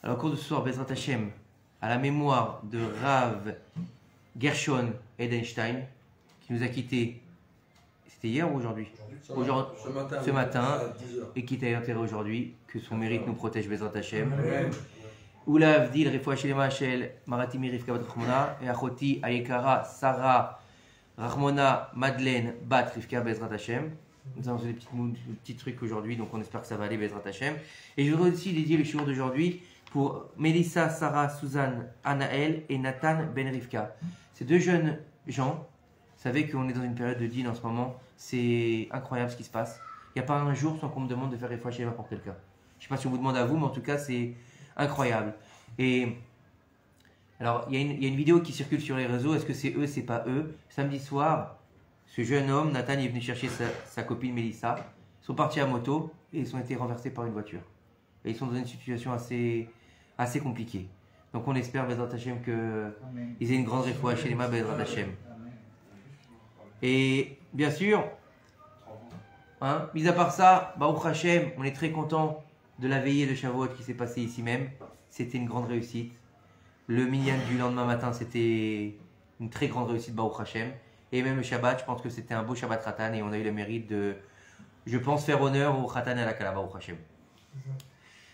Alors, au cours de ce soir, Bezrat Hashem, à la mémoire de Rav Gershon Edenstein, qui nous a quittés, c'était hier ou aujourd'hui? Ce matin, et qui t'a enterré aujourd'hui, que son mérite nous protège, Bezrat Hashem. Oula Avdil, Refoua Shelema Shel, Maratimi Rivka Bat Rachmona, et Achoti Ayekara, Sarah, Rachmona, Madeleine, Bat Rivka Bezrat Hashem. Nous avons des petits trucs aujourd'hui, donc on espère que ça va aller, Bezrat Hashem. Et je voudrais aussi dédier le shiur d'aujourd'hui pour Mélissa, Sarah, Suzanne, Anaël et Nathan Ben Rivka. Ces deux jeunes gens, vous savez qu'on est dans une période de deal en ce moment, c'est incroyable ce qui se passe. Il n'y a pas un jour sans qu'on me demande de faire Refoua Shelema pour quelqu'un. Je ne sais pas si on vous demande à vous, mais en tout cas c'est incroyable. Et alors il y a une vidéo qui circule sur les réseaux, est-ce que c'est eux, c'est pas eux? Samedi soir, ce jeune homme, Nathan, est venu chercher sa copine Mélissa. Ils sont partis à moto et ils ont été renversés par une voiture. Et ils sont dans une situation assez compliquée. Donc on espère, Bezrat Hashem, qu'ils aient une grande refoua chez les mains, Bezrat Hashem. Et bien sûr, mis à part ça, Baruch Hashem, on est très content de la veillée de Shavuot qui s'est passée ici même. C'était une grande réussite. Le minyan du lendemain matin, c'était une très grande réussite, Baruch Hashem. Et même le Shabbat, je pense que c'était un beau Shabbat Khatan et on a eu le mérite de, je pense, faire honneur au Khatan et à la Kala, Baruch Hashem.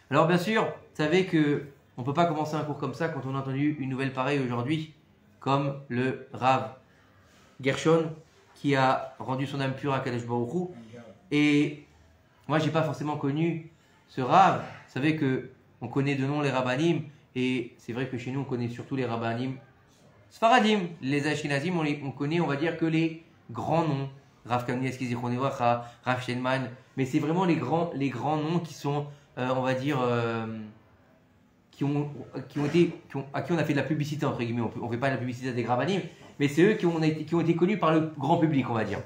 Alors bien sûr, vous savez qu'on ne peut pas commencer un cours comme ça quand on a entendu une nouvelle pareille aujourd'hui, comme le Rav Gershon qui a rendu son âme pure à Kadesh Baruch Hu. Et moi, je n'ai pas forcément connu ce Rav. Vous savez qu'on connaît de nom les Rabbanim, et c'est vrai que chez nous, on connaît surtout les Rabbanim Sfaradim. Les Ashkenazim, on connaît, on va dire, que les grands noms. Rav Kamenetsky Zichron Livracha, Rav Steinman, mais c'est vraiment les grands noms qui sont, on va dire, à qui on a fait de la publicité, entre guillemets. On ne fait pas de la publicité des Rabbanim, mais c'est eux qui ont été connus par le grand public, on va dire.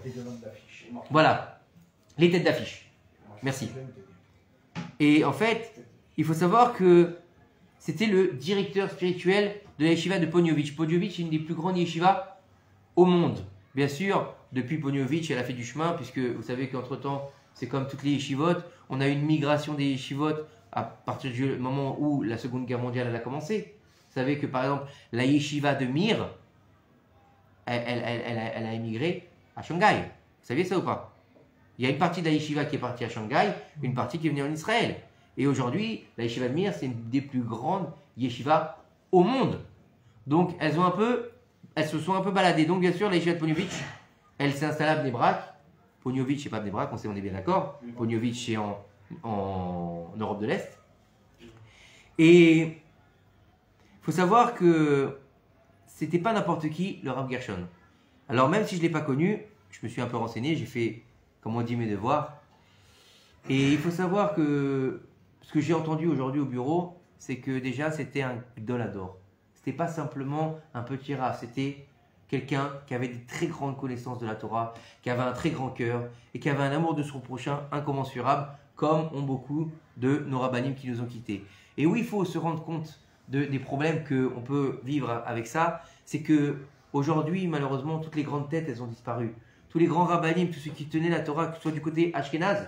Voilà, les têtes d'affiche. Merci. Et en fait, il faut savoir que c'était le directeur spirituel de la yeshiva de Poniovitch. Poniovitch est une des plus grandes yeshivas au monde. Bien sûr, depuis Poniovitch, elle a fait du chemin, puisque vous savez qu'entre-temps, c'est comme toutes les yeshivot, on a eu une migration des yeshivot à partir du moment où la Seconde Guerre mondiale elle a commencé. Vous savez que par exemple, la yeshiva de Mir, elle a émigré à Shanghai. Vous saviez ça ou pas? Il y a une partie de la yeshiva qui est partie à Shanghai, une partie qui est venue en Israël. Et aujourd'hui, la yeshiva de Mir, c'est une des plus grandes yeshivas au monde. Donc, elles se sont un peu baladées. Donc, bien sûr, la yeshiva de Poniovitch, elle s'est installée à Bnei Brak. Poniovitch, c'est pas Bnei Brak, on est bien d'accord. Poniovitch, c'est en Europe de l'Est. Et il faut savoir que c'était pas n'importe qui, le Rav Gershon. Alors, même si je ne l'ai pas connu, je me suis un peu renseigné, j'ai fait, comme on dit, mes devoirs. Et il faut savoir que ce que j'ai entendu aujourd'hui au bureau, c'est que déjà c'était un Gdolador. C'était pas simplement un petit Rav, c'était quelqu'un qui avait des très grandes connaissances de la Torah, qui avait un très grand cœur et qui avait un amour de son prochain incommensurable, comme ont beaucoup de nos rabbanim qui nous ont quittés. Et où il faut se rendre compte des problèmes qu'on peut vivre avec ça, c'est que aujourd'hui, malheureusement, toutes les grandes têtes, elles ont disparu. Tous les grands rabbanim, tous ceux qui tenaient la Torah, que ce soit du côté Ashkenaz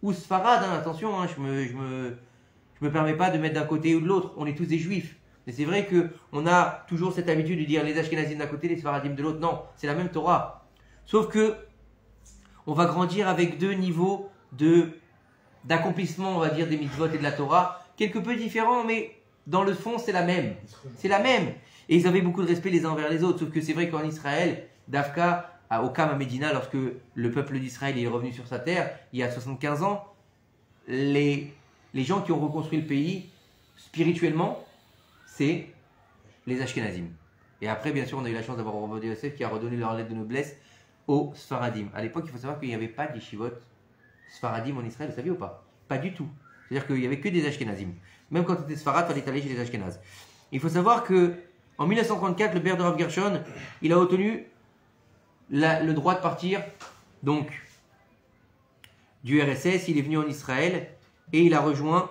ou Sfarad, attention, je me permets pas de mettre d'un côté ou de l'autre, on est tous des juifs. Mais c'est vrai qu'on a toujours cette habitude de dire les Ashkenazim d'un côté, les Sfaradim de l'autre. Non, c'est la même Torah. Sauf que on va grandir avec deux niveaux d'accomplissement, on va dire, des mitzvot et de la Torah, quelque peu différents, mais dans le fond, c'est la même. C'est la même. Et ils avaient beaucoup de respect les uns envers les autres. Sauf que c'est vrai qu'en Israël, Dafka, au Kam à Médina, lorsque le peuple d'Israël est revenu sur sa terre, il y a 75 ans, les gens qui ont reconstruit le pays, spirituellement, c'est les Ashkenazim. Et après, bien sûr, on a eu la chance d'avoir Rav Yosef qui a redonné leur lettre de noblesse aux Sfaradim. À l'époque, il faut savoir qu'il n'y avait pas d'yeshivot Sfaradim en Israël, vous saviez ou pas? Pas du tout. C'est-à-dire qu'il n'y avait que des Ashkenazim. Même quand tu étais Sfarad, il fallait aller chez les Ashkenaz. Il faut savoir qu'en 1934, le père de Rav Gershon, il a obtenu le droit de partir donc du RSS. Il est venu en Israël et il a rejoint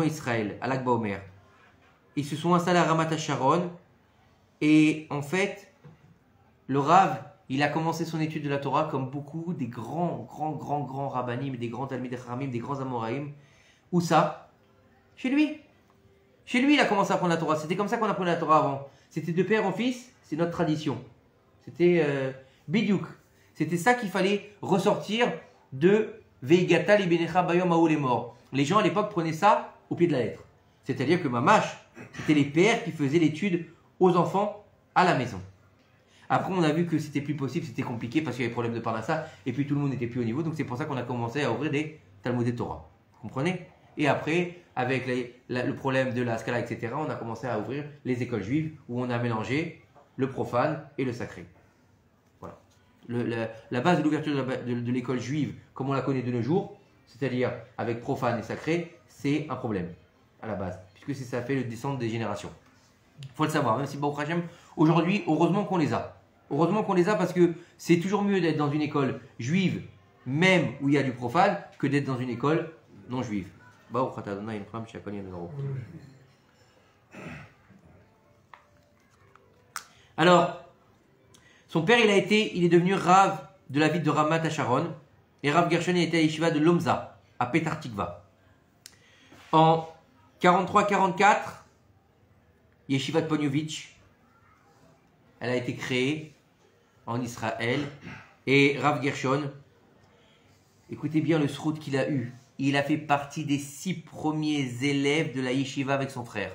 Israël à l'Akba Omer. Ils se sont installés à Ramat HaSharon et en fait le Rav, il a commencé son étude de la Torah comme beaucoup des grands rabbanim, des grands talmidei chachamim, des grands amoraïm. Où ça? Chez lui. Chez lui, il a commencé à apprendre la Torah. C'était comme ça qu'on apprenait la Torah avant. C'était de père en fils, c'est notre tradition. C'était Bidyouk. C'était ça qu'il fallait ressortir de Veigata Libenecha Bayom Aou les morts. Les gens à l'époque prenaient ça au pied de la lettre. C'est-à-dire que Mamash, c'était les pères qui faisaient l'étude aux enfants à la maison. Après, on a vu que c'était plus possible, c'était compliqué parce qu'il y avait problème de Parnassa et puis tout le monde n'était plus au niveau. Donc c'est pour ça qu'on a commencé à ouvrir des Talmud et Torah. Vous comprenez? Et après, avec le problème de la Scala, etc., on a commencé à ouvrir les écoles juives où on a mélangé le profane et le sacré. Voilà. La base de l'ouverture de l'école juive, comme on la connaît de nos jours, c'est-à-dire avec profane et sacré, c'est un problème à la base, puisque ça fait le descendre des générations. Il faut le savoir, même si Baruch Hashem, aujourd'hui, heureusement qu'on les a. Heureusement qu'on les a parce que c'est toujours mieux d'être dans une école juive, même où il y a du profane, que d'être dans une école non juive. Alors, son père, il est devenu Rav de la ville de Ramat Hasharon, et Rav Gershon était à Yeshiva de Lomza, à Petar Tikva. En 43-44, Yeshiva de Ponyovitch, elle a été créée en Israël, et Rav Gershon, écoutez bien le srout qu'il a eu. Il a fait partie des 6 premiers élèves de la yeshiva avec son frère.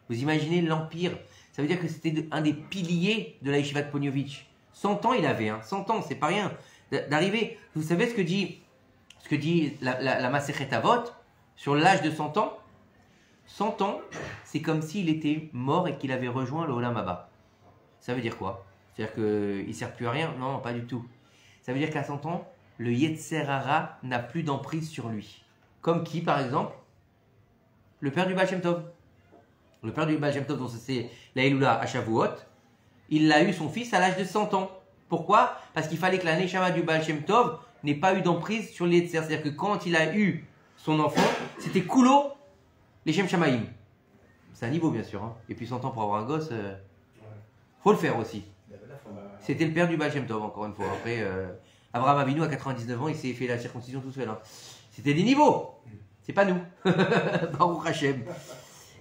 Vous imaginez l'empire? Ça veut dire que c'était un des piliers de la yeshiva de Ponyovitch. 100 ans il avait, 100 ans, c'est pas rien. D'arriver, vous savez ce que dit la Masechet Avot sur l'âge de 100 ans? 100 ans, c'est comme s'il était mort et qu'il avait rejoint le Olam Haba. Ça veut dire quoi? C'est-à-dire qu'il ne sert plus à rien? Non, pas du tout. Ça veut dire qu'à 100 ans, le Yetzer Hara n'a plus d'emprise sur lui. Comme qui, par exemple? Le père du Baal Shem Tov. Le père du Baal Shem Tov, dont c'est la Eloula à Shavuot, il a eu son fils à l'âge de 100 ans. Pourquoi? Parce qu'il fallait que la Neshama du Baal Shem Tov n'ait pas eu d'emprise sur les Yetzer. C'est-à-dire que quand il a eu son enfant, c'était Kulo, les Shem Shamaim. C'est un niveau, bien sûr. Et puis 100 ans pour avoir un gosse, faut le faire aussi. C'était le père du Baal Shem Tov, encore une fois. Après, Abraham Avinu, à 99 ans, il s'est fait la circoncision tout seul. C'était des niveaux. C'est pas nous. Baruch Hashem.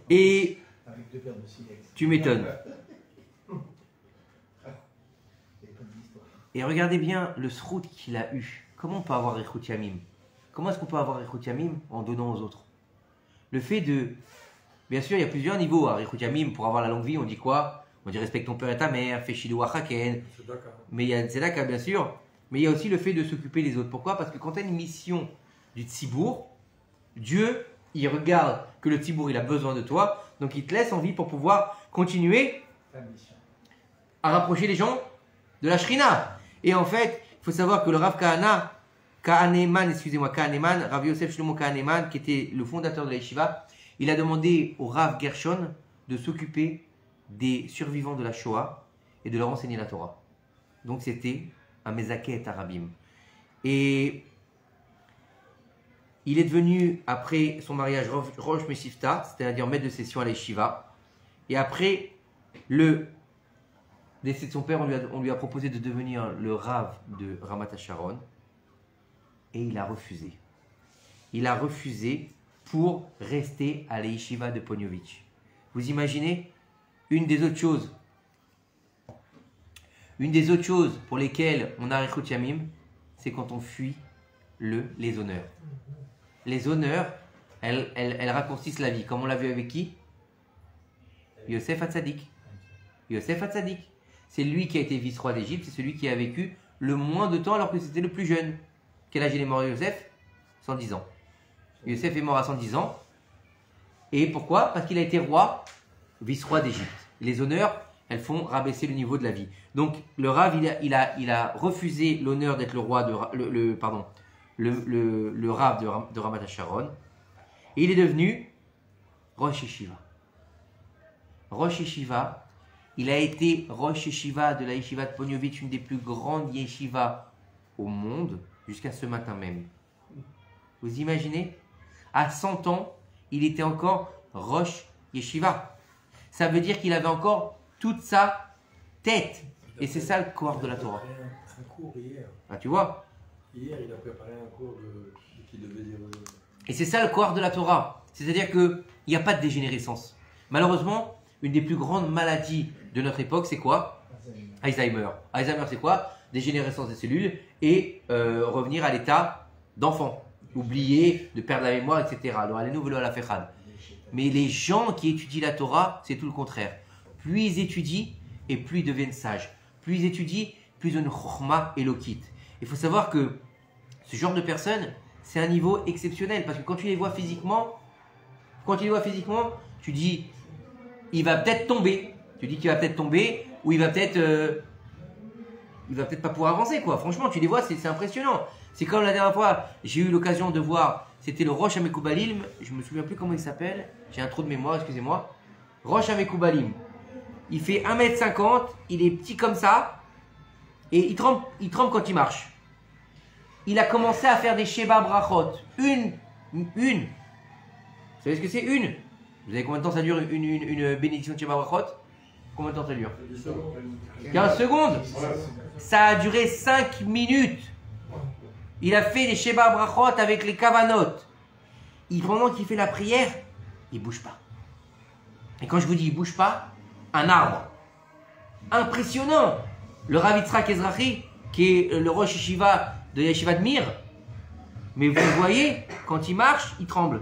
Et tu m'étonnes. Et regardez bien le srout qu'il a eu. Comment on peut avoir Echut Yamim? Comment est-ce qu'on peut avoir Echut Yamim en donnant aux autres? Le fait de... Bien sûr, il y a plusieurs niveaux à Echut Yamim. Pour avoir la longue vie, on dit quoi? On dit respecte ton père et ta mère, fais Shilou Achaken. Mais il y a Tzedaka, bien sûr. Mais il y a aussi le fait de s'occuper des autres. Pourquoi? Parce que quand tu as une mission du Tzibour, Dieu, il regarde que le Tzibour, il a besoin de toi. Donc il te laisse en vie pour pouvoir continuer à rapprocher les gens de la Shrina. Et en fait, il faut savoir que le Rav Kahaneman, Rav Yosef Shlomo Kahaneman, qui était le fondateur de la Yeshiva, il a demandé au Rav Gershon de s'occuper des survivants de la Shoah et de leur enseigner la Torah. Donc c'était un Mezaket Arabim. Et il est devenu, après son mariage, Rosh Meshifta, c'est-à-dire maître de session à la Yeshiva. Et après le décès de son père, on lui a proposé de devenir le Rav de Ramat Hasharon. Et il a refusé. Il a refusé pour rester à la Yeshiva de Ponyovitch. Vous imaginez? Une des autres choses pour lesquelles on a Echut Yamim, c'est quand on fuit les honneurs. Les honneurs, elles raccourcissent la vie. Comme on l'a vu avec qui? Yosef Hatzadik. Yosef Hatzadik. C'est lui qui a été vice-roi d'Égypte, c'est celui qui a vécu le moins de temps alors que c'était le plus jeune. Quel âge il est mort, Yosef? 110 ans. Yosef est mort à 110 ans. Et pourquoi? Parce qu'il a été roi, vice-roi d'Égypte. Les honneurs, elles font rabaisser le niveau de la vie. Donc le Rav, il a refusé l'honneur d'être le roi le Rav de Ramat Hasharon. Et il est devenu Rosh Yeshiva. Rosh Yeshiva, il a été Rosh Yeshiva de la Yeshiva de Ponyovitch, une des plus grandes yeshivas au monde, jusqu'à ce matin même. Vous imaginez? À 100 ans, il était encore Rosh Yeshiva. Ça veut dire qu'il avait encore toute sa tête. Et c'est ça le corps de la Torah. Un cours hier. Ah, tu vois? Hier, il a préparé un cours qui devait dire... Et c'est ça le corps de la Torah. C'est-à-dire qu'il n'y a pas de dégénérescence. Malheureusement, une des plus grandes maladies de notre époque, c'est quoi? Alzheimer. Alzheimer, c'est quoi? Dégénérescence des cellules et revenir à l'état d'enfant. Oublier, de perdre la mémoire, etc. Alors, allez-nous velo à la fechad. Mais les gens qui étudient la Torah, c'est tout le contraire. Plus ils étudient, et plus ils deviennent sages. Plus ils étudient, plus ils ont une chokhma élokite. Il faut savoir que ce genre de personnes, c'est un niveau exceptionnel. Parce que quand tu les vois physiquement, tu dis, il va peut-être tomber. Tu dis qu'il va peut-être tomber, ou il va peut-être pas pouvoir avancer, quoi. Franchement, tu les vois, c'est impressionnant. C'est comme la dernière fois, j'ai eu l'occasion de voir, c'était le Rosh Hamekoubalim, je me souviens plus comment il s'appelle, j'ai un trou de mémoire, excusez-moi. Rosh Hamekoubalim. Il fait 1m50, il est petit comme ça, et il tremble quand il marche. Il a commencé à faire des Sheba Brachot. Une. Vous savez ce que c'est une? Vous savez combien de temps ça dure une bénédiction de Sheba Brachot? Combien de temps ça dure? 15 secondes. Ça a duré 5 minutes. Il a fait les Sheba Brachot avec les Kavanot. Pendant qu'il fait la prière, il ne bouge pas. Et quand je vous dis il ne bouge pas, un arbre. Impressionnant. Le Rav Yitzhak Ezrahi, qui est le Rosh Yeshiva de Yeshiva de Mir. Mais vous voyez, quand il marche, il tremble.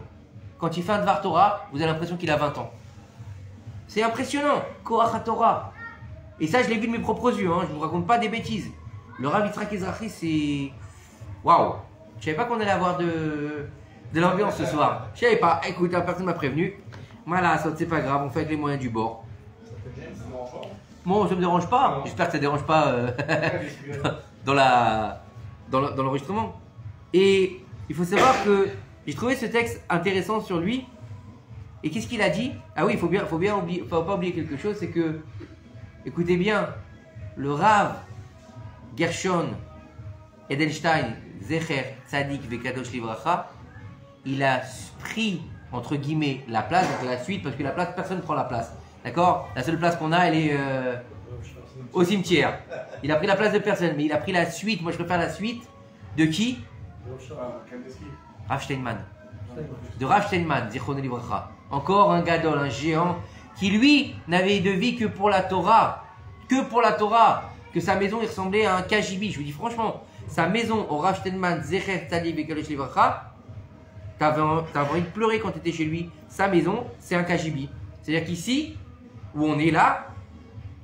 Quand il fait un Dvar Torah, vous avez l'impression qu'il a 20 ans. C'est impressionnant. Koach HaTorah. Et ça, je l'ai vu de mes propres yeux. Hein. Je ne vous raconte pas des bêtises. Le Rav Yitzhak Ezrahi, c'est... Waouh. Je ne savais pas qu'on allait avoir de l'ambiance ce soir. Je ne savais pas. Écoute, personne ne m'a prévenu. Voilà, ça c'est pas grave. On fait avec les moyens du bord. Bon, ça ne me dérange pas. J'espère que ça ne dérange pas dans l'enregistrement. Et il faut savoir que j'ai trouvé ce texte intéressant sur lui. Et qu'est-ce qu'il a dit? Ah oui, il faut pas oublier quelque chose, c'est que, écoutez bien, le Rav Gershon Edelstein Zecher Tzadik Vekadosh Livracha, il a pris entre guillemets la place, donc la suite, parce que la place, personne ne prend la place. D'accord? La seule place qu'on a, elle est au cimetière. Il a pris la place de personne, mais il a pris la suite. Moi, je préfère la suite de qui? Rav Steinman. De Rav Steinman, Zichron Livracha. Encore un gadol, un géant, qui lui n'avait de vie que pour la Torah. Que pour la Torah. Que sa maison, il ressemblait à un kajibi. Je vous dis franchement, sa maison au Rav Steinman, Zecher Tzadik Vekadosh Livracha, t'avais envie de pleurer quand tu étais chez lui. Sa maison, c'est un kajibi. C'est-à-dire qu'ici, où on est là,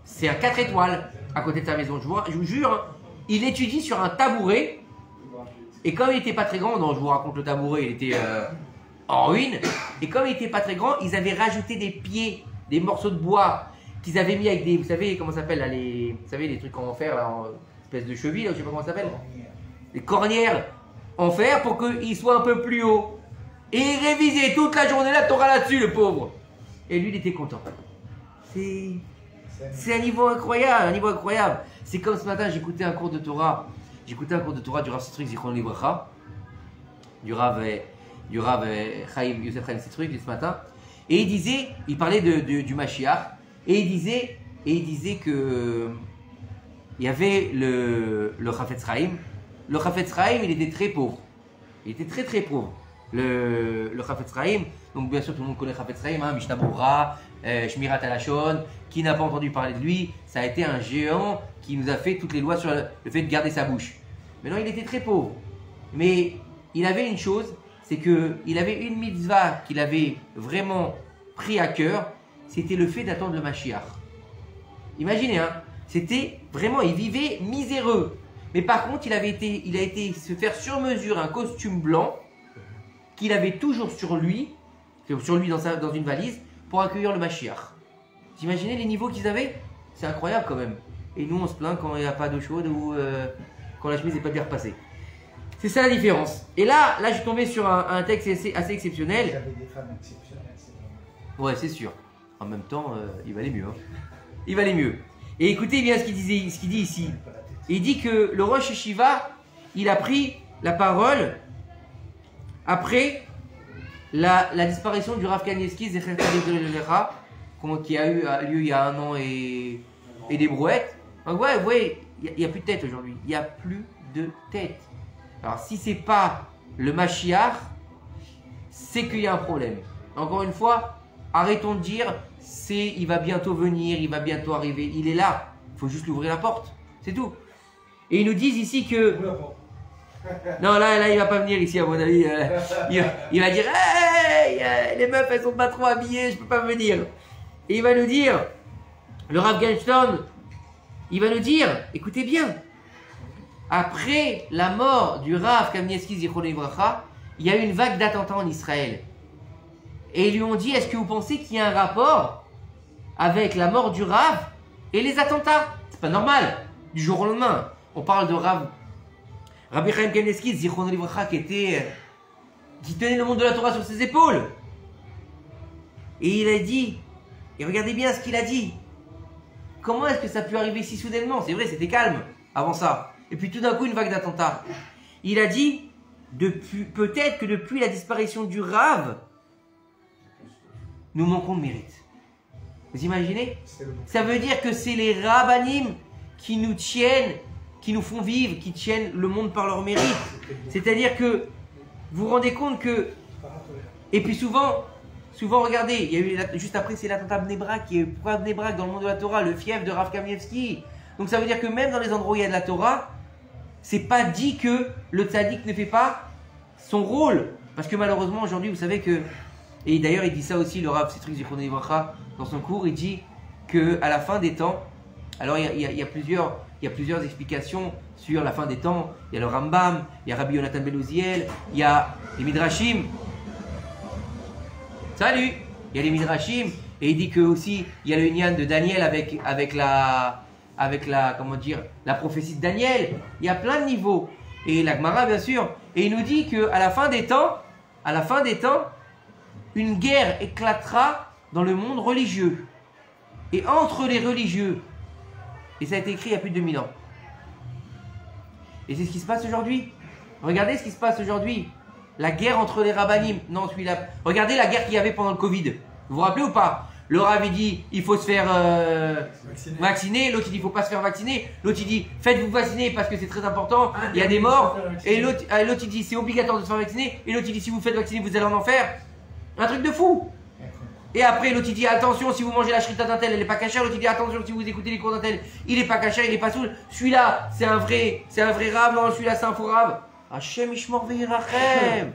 c'est un 4 étoiles à côté de sa maison. Je vous jure, hein, il étudie sur un tabouret. Et comme il n'était pas très grand, non, je vous raconte le tabouret, il était en ruine. Et comme il n'était pas très grand, ils avaient rajouté des pieds, des morceaux de bois qu'ils avaient mis avec des, vous savez comment ça s'appelle là, vous savez les trucs en fer là, en espèce de cheville, là, je sais pas comment ça s'appelle, les cornières en fer pour qu'il soit un peu plus haut. Et il révisait toute la journée la Torah là-dessus, le pauvre. Et lui, il était content. C'est un niveau incroyable, C'est comme ce matin, j'écoutais un cours de Torah. J'écoutais un cours de Torah du Rav Sitruk Zichron Livracha, du Rav Chaim Yosef Chaim Sitruk ce matin. Et il parlait du Mashiach. Et il disait que il y avait le Chafetz Chaim. Le Chafetz Chaim, il était très pauvre. Il était très très pauvre. Le Chafetz Chaim. Donc bien sûr tout le monde connaît Chafetz Chaim, hein, Mishnah Berurah, Shmirat Halashon. Qui n'a pas entendu parler de lui? Ça a été un géant qui nous a fait toutes les lois sur le fait de garder sa bouche. Mais non, il était très pauvre. Mais il avait une chose, c'est qu'il avait une mitzvah qu'il avait vraiment pris à cœur, c'était le fait d'attendre le Mashiach. Imaginez, hein, c'était vraiment, il vivait miséreux. Mais par contre, il a été se faire sur mesure un costume blanc qu'il avait toujours sur lui dans une valise pour accueillir le Mashiach. Vous imaginez les niveaux qu'ils avaient? C'est incroyable quand même. Et nous, on se plaint quand il n'y a pas d'eau chaude ou quand la chemise n'est pas bien repassée. C'est ça la différence. Et là je suis tombé sur un texte assez exceptionnel. Il y avait des femmes exceptionnelles, c'est vrai. Ouais, c'est sûr. En même temps, il valait mieux. Hein. Il valait mieux. Et écoutez bien ce qu'il dit ici. Il dit que le Rosh Yeshiva, il a pris la parole après la disparition du Rav Kanievski Zecher Tzadik Livracha, qui a eu lieu il y a 1 an et des brouettes. Donc ouais, vous voyez, il n'y a plus de tête aujourd'hui. Il n'y a plus de tête. Alors si c'est pas le Mashiach, c'est qu'il y a un problème. Encore une fois, arrêtons de dire il va bientôt venir, il va bientôt arriver. Il est là. Il faut juste lui ouvrir la porte. C'est tout. Et ils nous disent ici que... Non, là, il va pas venir ici, à mon avis. Il va dire hey, les meufs, elles sont pas trop habillées, je peux pas venir. Et il va nous dire, le Rav Genstein, il va nous dire, écoutez bien, après la mort du Rav Kamenetsky Zichrono Livracha, il y a eu une vague d'attentats en Israël. Et ils lui ont dit, est-ce que vous pensez qu'il y a un rapport avec la mort du Rav et les attentats? C'est pas normal. Du jour au lendemain, on parle de Rabbi Chaim Kamenetsky Zichrono Livracha qui tenait le monde de la Torah sur ses épaules. Et il a dit, et regardez bien ce qu'il a dit. Comment est-ce que ça a pu arriver si soudainement? C'est vrai, c'était calme avant ça. Et puis tout d'un coup, une vague d'attentats. Il a dit, peut-être que depuis la disparition du Rav, nous manquons de mérite. Vous imaginez? Ça veut dire que c'est les Rabbanim qui nous tiennent, qui nous font vivre, qui tiennent le monde par leur mérite. C'est-à-dire que vous vous rendez compte que... Et puis souvent, regardez, il y a eu juste après c'est l'attentat Bnei Brak, qui est pourquoi Bnei Brak dans le monde de la Torah, le fief de Rav Kamenetsky. Donc ça veut dire que même dans les endroits où il y a de la Torah, c'est pas dit que le tzaddik ne fait pas son rôle. Parce que malheureusement aujourd'hui, vous savez que... Et d'ailleurs il dit ça aussi, le Rav Citrik Zichrono Livracha, dans son cours, il dit qu'à la fin des temps, alors il y a plusieurs explications sur la fin des temps. Il y a le Rambam, il y a Rabbi Yonatan ben Uziel, il y a les Midrashim. Salut! Il y a les Midrashim, et il dit que aussi il y a le Inyan de Daniel avec la comment dire, la prophétie de Daniel. Il y a plein de niveaux. Et la Gemara, bien sûr. Et il nous dit qu'à la fin des temps, une guerre éclatera dans le monde religieux. Et entre les religieux. Et ça a été écrit il y a plus de 2000 ans. Et c'est ce qui se passe aujourd'hui. Regardez ce qui se passe aujourd'hui. La guerre entre les rabbanim. Non, celui-là. Regardez la guerre qu'il y avait pendant le Covid. Vous vous rappelez ou pas? Le Rav il dit il faut se faire vacciner. L'autre il dit il faut pas se faire vacciner. L'autre il dit faites-vous vacciner parce que c'est très important. Il y a des morts. Et l'autre il dit c'est obligatoire de se faire vacciner. Et l'autre il dit si vous faites vacciner vous allez en enfer. Un truc de fou. Et après l'autre il dit attention si vous mangez la shrita d'un tel elle n'est pas cachère. L'autre il dit attention si vous écoutez les cours d'un tel il n'est pas cachère, il n'est pas sourd. Celui-là c'est un vrai Rav. Non celui-là c'est un faux Rav. Hashem Ishmor Ve'irachem.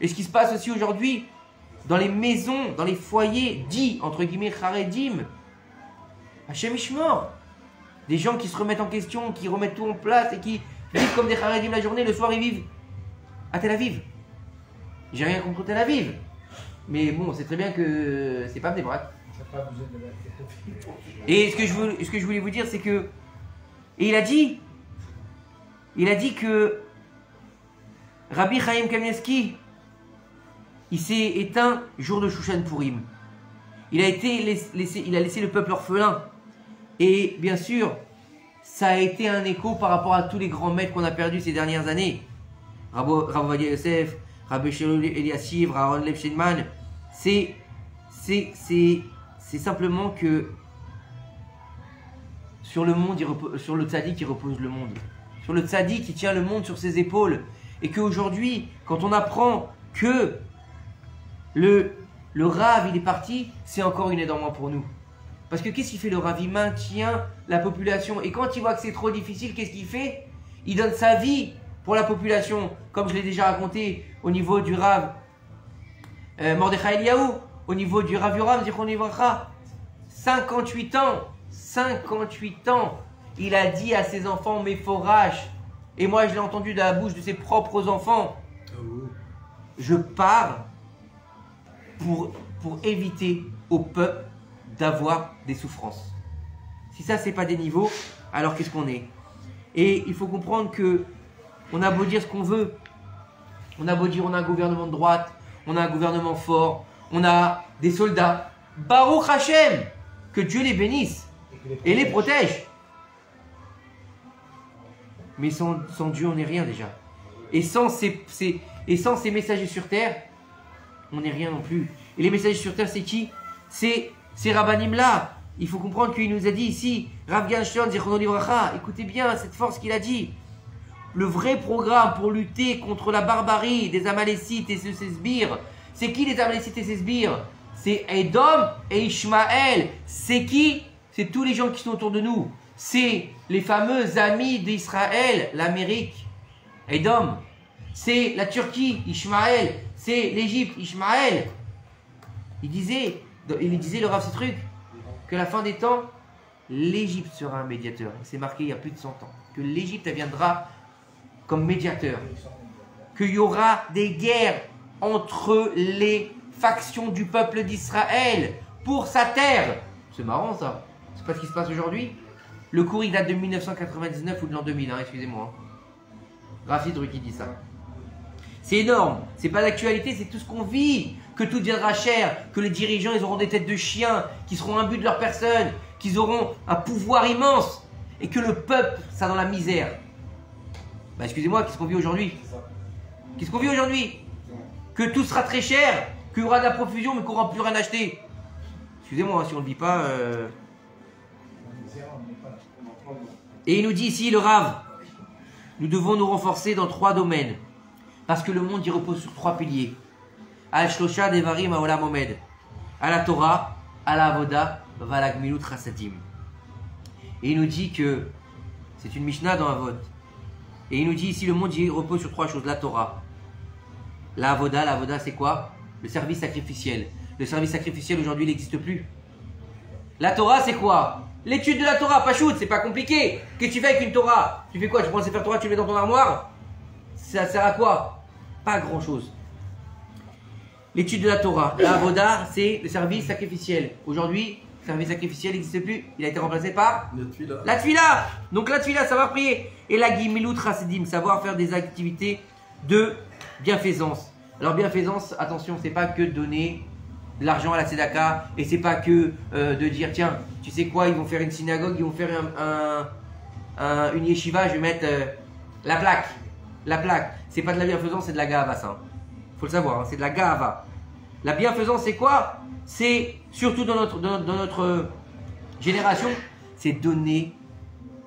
Et ce qui se passe aussi aujourd'hui dans les maisons, dans les foyers dits entre guillemets Charedim, Hashem Ishmor, des gens qui se remettent en question, qui remettent tout en place et qui vivent comme des Charedim la journée, le soir ils vivent à Tel Aviv. J'ai rien contre Tel Aviv, mais bon, c'est très bien que c'est pas Bnei Brak. Et ce que je voulais vous dire, c'est que et il a dit que Rabbi Chaim Kamenetsky, il s'est éteint jour de Shushan Purim. Il a laissé le peuple orphelin. Et bien sûr, ça a été un écho par rapport à tous les grands maîtres qu'on a perdus ces dernières années. Rav Ovadia Yosef, Rabbi Shlomo Eliashiv, Aaron Lev Sheinman. C'est simplement que sur le monde, sur le tzaddik qui repose le monde. Sur le tzaddik qui tient le monde sur ses épaules. Et qu'aujourd'hui, quand on apprend que le Rav il est parti, c'est encore une aide en moins pour nous. Parce que qu'est-ce qu'il fait le Rav? Il maintient la population. Et quand il voit que c'est trop difficile, qu'est-ce qu'il fait? Il donne sa vie pour la population. Comme je l'ai déjà raconté au niveau du Rav Mordechai Eliyahu, au niveau du Rav Yoram Zichrono Livracha. 58 ans, il a dit à ses enfants Meforash. Et moi je l'ai entendu de la bouche de ses propres enfants. Je pars pour éviter au peuple d'avoir des souffrances. Si ça c'est pas des niveaux, alors qu'est-ce qu'on est? Et il faut comprendre que on a beau dire ce qu'on veut, on a beau dire on a un gouvernement de droite, on a un gouvernement fort, on a des soldats, Baruch Hashem, que Dieu les bénisse et les protège. Mais sans Dieu on n'est rien déjà. Et sans ces messagers sur terre, on n'est rien non plus. Et les messagers sur terre, c'est qui? C'est ces rabbanim-là. Il faut comprendre qu'il nous a dit ici, Rav Genstein, Zichrono Livracha, écoutez bien cette force qu'il a dit. Le vrai programme pour lutter contre la barbarie des Amalécites et de ses sbires, C'est qui les Amalécites et ses sbires? C'est Edom et Ishmaël. C'est qui? C'est tous les gens qui sont autour de nous. C'est les fameux amis d'Israël, l'Amérique, Edom. C'est la Turquie, Ishmaël. C'est l'Égypte, Ishmaël. Il disait le Rav Sitruk, que la fin des temps, l'Égypte sera un médiateur. C'est marqué il y a plus de 100 ans. Que l'Égypte viendra comme médiateur. Qu'il y aura des guerres entre les factions du peuple d'Israël pour sa terre. C'est marrant ça. C'est pas ce qui se passe aujourd'hui. Le cours il date de 1999 ou de l'an 2000, hein, excusez-moi. Rav Sitruk qui dit ça. C'est énorme. C'est pas d'actualité, c'est tout ce qu'on vit. Que tout deviendra cher, que les dirigeants ils auront des têtes de chiens, qu'ils seront imbus de leur personne, qu'ils auront un pouvoir immense et que le peuple sera dans la misère. Bah excusez-moi, qu'est-ce qu'on vit aujourd'hui? Qu'est-ce qu'on vit aujourd'hui? Que tout sera très cher, qu'il y aura de la profusion mais qu'on n'aura plus rien acheter. Excusez-moi, hein, si on ne le dit pas. Et il nous dit ici, le Rav, nous devons nous renforcer dans 3 domaines. Parce que le monde y repose sur 3 piliers. Al-Shlosha Devarim Haolam Omed. À la Torah, à la Avoda, va la Gmilut Chasadim. Et il nous dit que c'est une Mishnah dans Avot. Et il nous dit ici le monde y repose sur 3 choses. La Torah, la Avoda c'est quoi? Le service sacrificiel. Le service sacrificiel aujourd'hui il n'existe plus. La Torah c'est quoi? L'étude de la Torah, pas shoot, c'est pas compliqué. Qu'est-ce que tu fais avec une Torah? Tu fais quoi? Tu prends le Sefer Torah, tu le mets dans ton armoire? Ça sert à quoi? Pas grand chose. L'étude de la Torah, la Avoda, c'est le service sacrificiel. Aujourd'hui, le service sacrificiel n'existe plus. Il a été remplacé par la Tfila. Donc la Tfila, savoir prier. Et la Gimilut Chassidim, savoir faire des activités de bienfaisance. Alors bienfaisance, attention, c'est pas que donner de l'argent à la Tzedaka. Et c'est pas que de dire, tiens, tu sais quoi, ils vont faire une synagogue, ils vont faire une yeshiva, je vais mettre la plaque. La plaque, c'est pas de la bienfaisance, c'est de la gava, ça. Faut le savoir, hein, c'est de la gava. La bienfaisance, c'est quoi? C'est surtout dans notre génération, c'est donner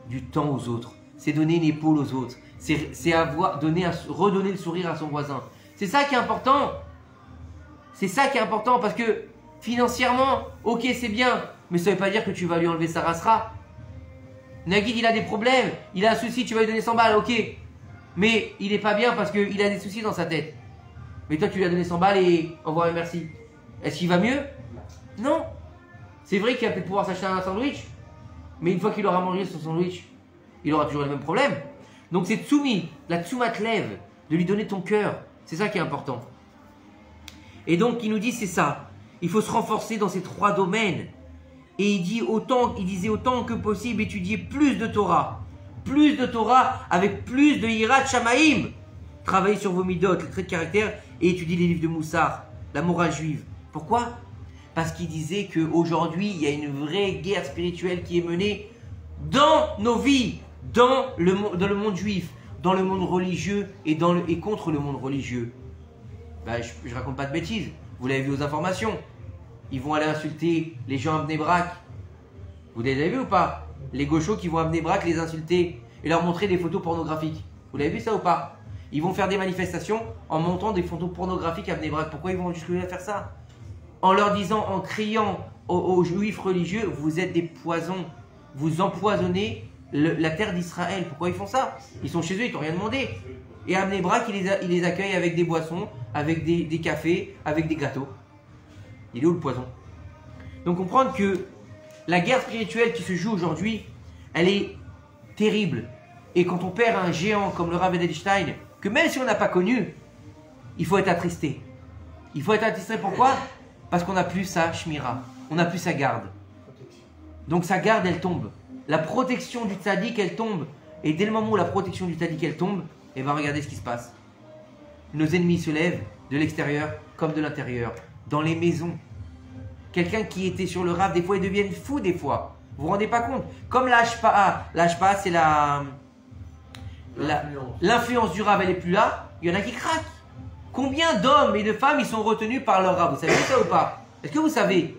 du temps aux autres. C'est donner une épaule aux autres. C'est redonner le sourire à son voisin. C'est ça qui est important. C'est ça qui est important parce que financièrement, ok, c'est bien, mais ça veut pas dire que tu vas lui enlever sa rasera. Nagid, il a des problèmes, il a un souci, tu vas lui donner 100 balles, ok. Mais il n'est pas bien parce qu'il a des soucis dans sa tête. Mais toi, tu lui as donné 100 balles et au revoir et merci. Est-ce qu'il va mieux? Non. C'est vrai qu'il va peut-être pouvoir s'acheter un sandwich. Mais une fois qu'il aura mangé son sandwich, il aura toujours les mêmes problèmes. Donc c'est tsumi, la tsumat lève, de lui donner ton cœur. C'est ça qui est important. Et donc il nous dit c'est ça. Il faut se renforcer dans ces 3 domaines. Et il disait autant que possible étudier plus de Torah. Plus de Torah avec plus de Yirat Shamaïm. Travaillez sur vos midot, les traits de caractère et étudiez les livres de Moussar, la morale juive. Pourquoi? Parce qu'il disait qu'aujourd'hui, il y a une vraie guerre spirituelle qui est menée dans nos vies, dans le monde juif, dans le monde religieux et contre le monde religieux. Ben, je raconte pas de bêtises, vous l'avez vu aux informations. Ils vont aller insulter les gens à Bnei Brak. Vous les avez vu ou pas? Les gauchos qui vont à Bnei Brak les insulter et leur montrer des photos pornographiques. Vous l'avez vu ça ou pas? Ils vont faire des manifestations en montrant des photos pornographiques à Bnei Brak. Pourquoi ils vont jusque-là faire ça? En leur disant, en criant aux juifs religieux, vous êtes des poisons, vous empoisonnez la terre d'Israël. Pourquoi ils font ça? Ils sont chez eux, ils t'ont rien demandé. Et à Bnei Brak, ils les accueillent avec des boissons, avec des cafés, avec des gâteaux. Il est où le poison? Donc comprendre que la guerre spirituelle qui se joue aujourd'hui, elle est terrible. Et quand on perd un géant comme le Rav Edelstein, que même si on n'a pas connu, il faut être attristé. Il faut être attristé, pourquoi? Parce qu'on n'a plus sa shmira, on n'a plus sa garde. Donc sa garde, elle tombe. La protection du tzaddik, elle tombe. Et dès le moment où la protection du tzaddik, elle tombe, et bien regardez ce qui se passe. Nos ennemis se lèvent de l'extérieur comme de l'intérieur, dans les maisons. Quelqu'un qui était sur le Rav, des fois, ils deviennent fous des fois. Vous vous rendez pas compte? Comme la Hashpa'a. La Hashpa'a, c'est l'influence du Rav, elle n'est plus là. Il y en a qui craquent. Combien d'hommes et de femmes ils sont retenus par leur Rav? Vous savez ça ou pas? Est-ce que vous savez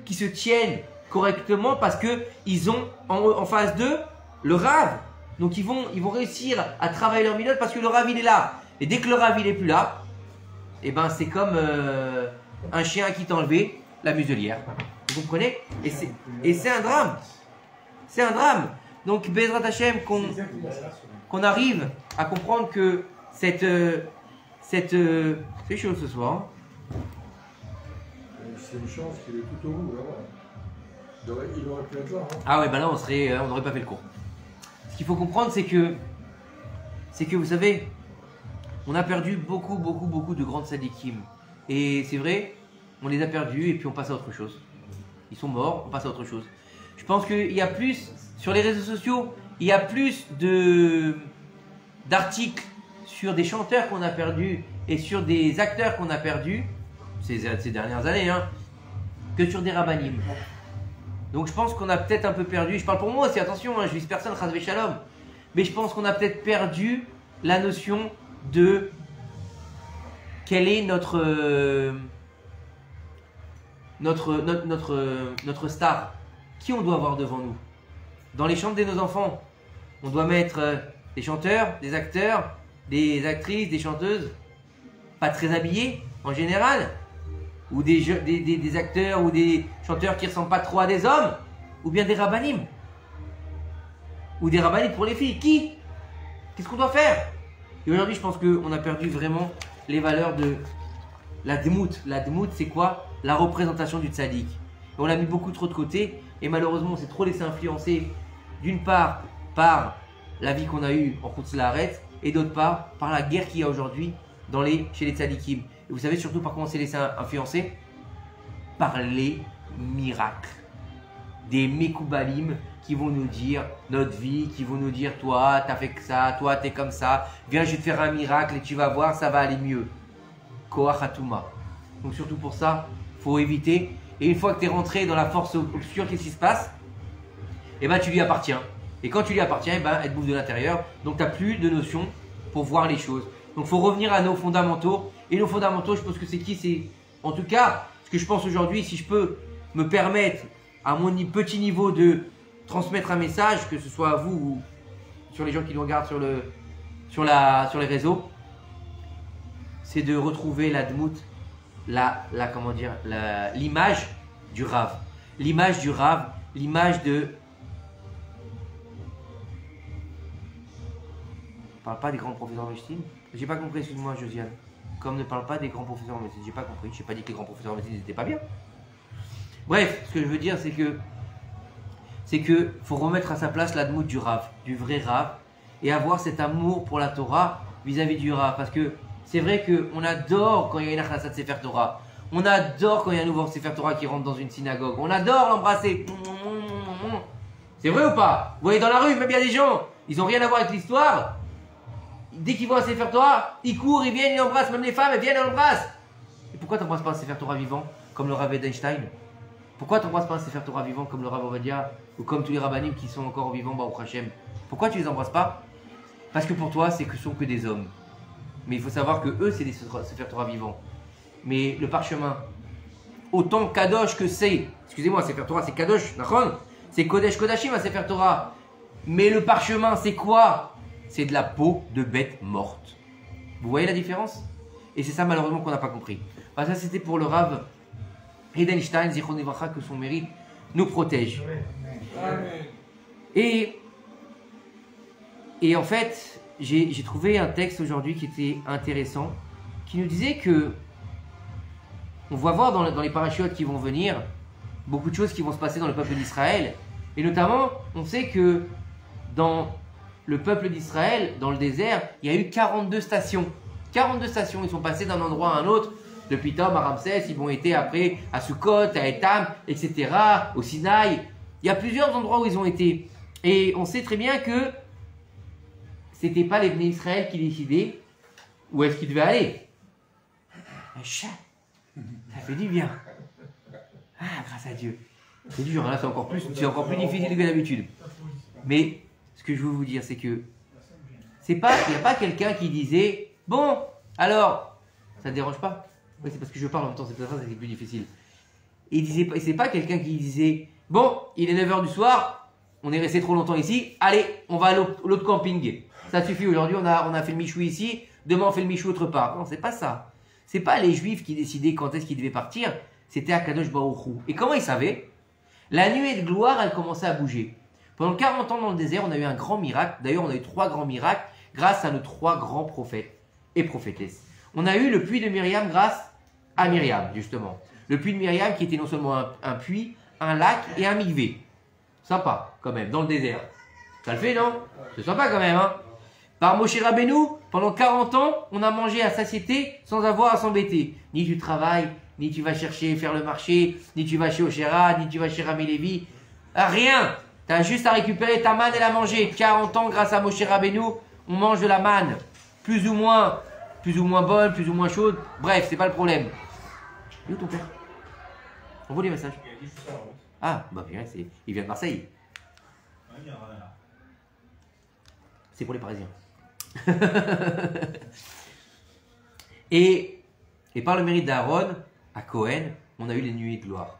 qu'ils se tiennent correctement parce qu'ils ont en face d'eux le Rav? Donc ils vont réussir à travailler leur minute parce que le Rav il est là. Et dès que le Rav il n'est plus là, eh ben, c'est comme un chien qui t'a enlevé la muselière. Vous comprenez? Et c'est un drame. C'est un drame. Donc, Bezrat Hashem, qu'on arrive à comprendre que c'est chaud ce soir. C'est une chance qu'il est tout au bout, là. Il aurait pu être là. Hein. Ah ouais, ben là, on n'aurait pas fait le cours. Ce qu'il faut comprendre, c'est que vous savez, on a perdu beaucoup de grandes sadikim. Et c'est vrai, on les a perdus et puis on passe à autre chose. Ils sont morts, on passe à autre chose. Je pense qu'il y a plus, sur les réseaux sociaux, il y a plus d'articles sur des chanteurs qu'on a perdus et sur des acteurs qu'on a perdus ces dernières années, hein, que sur des rabbanim. Donc je pense qu'on a peut-être un peu perdu, je parle pour moi aussi, attention, hein, je vise personne, chas v'shalom, mais je pense qu'on a peut-être perdu la notion de quelle est notre star, qui on doit avoir devant nous. Dans les chambres de nos enfants, on doit mettre des chanteurs, des acteurs, des actrices, des chanteuses, pas très habillés en général, ou des acteurs ou des chanteurs qui ne ressemblent pas trop à des hommes, ou bien des rabbanim, ou des rabbanim pour les filles. Qu'est-ce qu'on doit faire? Et aujourd'hui, je pense qu'on a perdu vraiment les valeurs de la dmout. La dmout, c'est quoi? La représentation du tzaddik. Et on l'a mis beaucoup trop de côté, et malheureusement, on s'est trop laissé influencer, d'une part, par la vie qu'on a eue en Chutz La'aretz, et d'autre part, par la guerre qu'il y a aujourd'hui chez les tzaddikim. Et vous savez surtout par quoi on s'est laissé influencer? Par les miracles. Des mekoubalim qui vont nous dire notre vie, qui vont nous dire toi, t'as fait que ça, toi, t'es comme ça, viens, je vais te faire un miracle et tu vas voir, ça va aller mieux. Koach Hatuma. Donc surtout pour ça, faut éviter. Et une fois que tu es rentré dans la force obscure, qu'est-ce qui se passe? Eh ben, tu lui appartiens. Et quand tu lui appartiens, eh ben, elle te bouffe de l'intérieur. Donc tu n'as plus de notion pour voir les choses. Donc il faut revenir à nos fondamentaux. Et nos fondamentaux, je pense que c'est qui? C'est en tout cas ce que je pense aujourd'hui, si je peux me permettre à mon petit niveau de transmettre un message, que ce soit à vous ou sur les gens qui nous regardent sur les réseaux, c'est de retrouver la dmout, l'image du Rav. L'image du Rav, l'image de... Ne parle pas des grands professeurs de médecine. J'ai pas compris, excuse-moi Josiane. Comme ne parle pas des grands professeurs de médecine, j'ai pas compris. J'ai pas dit que les grands professeurs de médecine n'étaient pas bien. Bref, ce que je veux dire, c'est que faut remettre à sa place la dmout du Rav, du vrai Rav, et avoir cet amour pour la Torah vis-à-vis du Rav. Parce que c'est vrai qu'on adore quand il y a une Achnasat Sefer Torah. On adore quand il y a un nouveau Sefer Torah qui rentre dans une synagogue. On adore l'embrasser. C'est vrai ou pas? Vous voyez dans la rue, même il y a des gens, ils n'ont rien à voir avec l'histoire. Dès qu'ils voient un Sefer Torah, ils courent, ils viennent, ils l'embrassent. Même les femmes, elles viennent, elles l'embrassent. Et pourquoi tu n'embrasses pas un Sefer Torah vivant comme le Rav Edelstein? Pourquoi tu n'embrasses pas un Sefer Torah vivant comme le Rav Ovadia ou comme tous les rabbanim qui sont encore vivants, Baruch Hashem? Pourquoi tu les embrasses pas? Parce que pour toi, ce sont que des hommes. Mais il faut savoir que eux, c'est des Sefer Torah vivants. Mais le parchemin, autant Kadosh que c'est, excusez-moi, Sefer Torah c'est Kadosh, c'est Kodesh Kodashim à Sefer Torah. Mais le parchemin, c'est quoi? C'est de la peau de bête morte. Vous voyez la différence? Et c'est ça malheureusement qu'on n'a pas compris. Enfin, ça c'était pour le Rav Edelstein, Zichron Livracha, que son mérite nous protège. Et en fait, j'ai trouvé un texte aujourd'hui qui était intéressant, qui nous disait que on va voir dans les parachutes qui vont venir beaucoup de choses qui vont se passer dans le peuple d'Israël. Et notamment, on sait que dans le peuple d'Israël, dans le désert, il y a eu 42 stations. 42 stations, ils sont passés d'un endroit à un autre. De Pitom à Ramsès, ils vont été après à Sukkot, à Etam, etc., au Sinaï. Il y a plusieurs endroits où ils ont été. Et on sait très bien que c'était pas les Bnei Israël qui décidaient où est-ce qu'ils devaient aller. Un chat, ça fait du bien. Ah, grâce à Dieu. C'est dur, là c'est encore plus difficile que d'habitude. Mais ce que je veux vous dire, c'est que il n'y a pas quelqu'un qui disait bon, alors, ça ne te dérange pas? Oui, c'est parce que je parle en même temps, c'est peut-être ça, c'est plus difficile. Et c'est pas quelqu'un qui disait bon, il est 9h du soir, on est resté trop longtemps ici, allez, on va à l'autre camping. Ça suffit, aujourd'hui on a fait le michou ici, demain on fait le michou autre part. Non, c'est pas ça. c'est pas les Juifs qui décidaient quand est-ce qu'ils devaient partir, c'était Akadosh Baruch Hu. Et comment ils savaient? La nuée de gloire, elle commençait à bouger. Pendant 40 ans dans le désert, on a eu un grand miracle. D'ailleurs, on a eu 3 grands miracles grâce à nos 3 grands prophètes et prophétesses. On a eu le puits de Myriam grâce à Myriam, justement. Le puits de Myriam qui était non seulement un puits, un lac et un mikvé. Sympa, quand même, dans le désert. Ça le fait, non? C'est sympa quand même, hein? Par Moshe Rabbeinu, pendant 40 ans, on a mangé à satiété sans avoir à s'embêter. Ni tu travailles, ni tu vas chercher faire le marché, ni tu vas chez Oshera, ni tu vas chez Rami Lévi. Rien! Tu as juste à récupérer ta manne et la manger. 40 ans, grâce à Moshe Rabbeinu, on mange de la manne. Plus ou moins bonne, plus ou moins chaude. Bref, c'est pas le problème. Et où ton père? On voit les messages. Ah, bah bien, il vient de Marseille. C'est pour les Parisiens. et par le mérite d'Aaron, à Cohen, on a eu les nuées de gloire.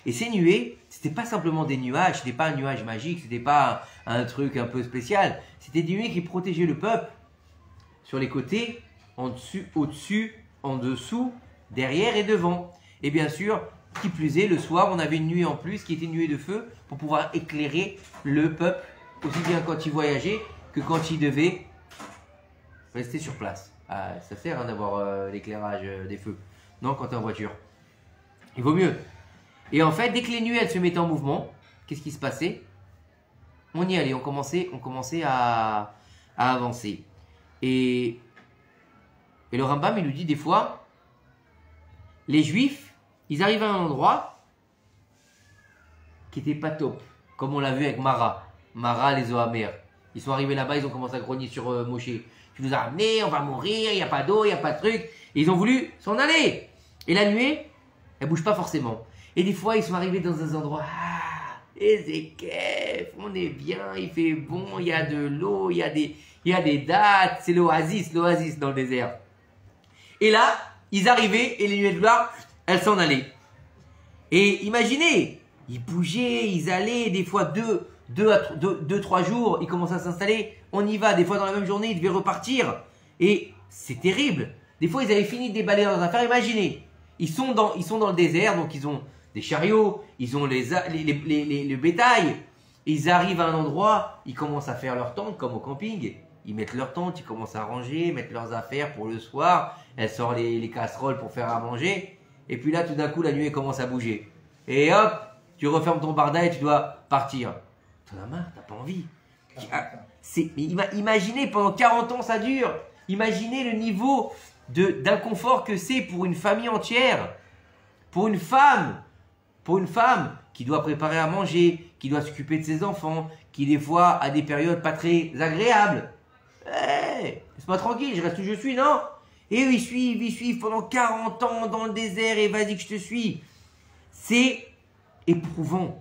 Et ces nuées, c'était pas simplement des nuages, c'était pas un nuage magique, c'était pas un truc un peu spécial. C'était des nuées qui protégeaient le peuple sur les côtés, en dessus, au-dessus, en dessous, derrière et devant. Et bien sûr, qui plus est, le soir, on avait une nuée en plus qui était une nuée de feu pour pouvoir éclairer le peuple, aussi bien quand il voyageait que quand il devait rester sur place. Ah, ça sert d'avoir l'éclairage des feux. Non, quand tu es en voiture. Il vaut mieux. Et en fait, dès que les nuées elles se mettaient en mouvement, qu'est-ce qui se passait? On y allait, on commençait à avancer. Et le Rambam, il nous dit des fois, les Juifs, ils arrivent à un endroit qui n'était pas top, comme on l'a vu avec Mara, les eaux amères. Ils sont arrivés là-bas, ils ont commencé à grogner sur Moshe. Tu nous as amenés, on va mourir, il n'y a pas d'eau, il n'y a pas de truc. Et ils ont voulu s'en aller. Et la nuée, elle ne bouge pas forcément. Et des fois, ils sont arrivés dans un endroit, Ezekef, on est bien, il fait bon, il y a de l'eau, il y a des dattes, c'est l'oasis dans le désert. Et là, ils arrivaient et les nuées de gloire, elles s'en allaient. Et imaginez, ils bougeaient, ils allaient, des fois 2-3 jours, ils commencent à s'installer. On y va, des fois dans la même journée, ils devaient repartir. Et c'est terrible. Des fois, ils avaient fini de déballer leurs affaires. Imaginez, ils sont dans le désert, donc ils ont des chariots, ils ont le bétail. Ils arrivent à un endroit, ils commencent à faire leur tente, comme au camping. Ils mettent leur tente, ils commencent à ranger, mettre leurs affaires pour le soir. Elles sortent les casseroles pour faire à manger. Et puis là, tout d'un coup, la nuée commence à bouger. Et hop, tu refermes ton barda et tu dois partir. T'en as marre, t'as pas envie. Imaginez, pendant 40 ans, ça dure. Imaginez le niveau d'inconfort que c'est pour une famille entière. Pour une femme qui doit préparer à manger, qui doit s'occuper de ses enfants, qui des fois a des périodes pas très agréables. Laisse-moi tranquille, je reste où je suis, non? Et eux, ils suivent pendant 40 ans dans le désert et vas-y que je te suis. C'est éprouvant.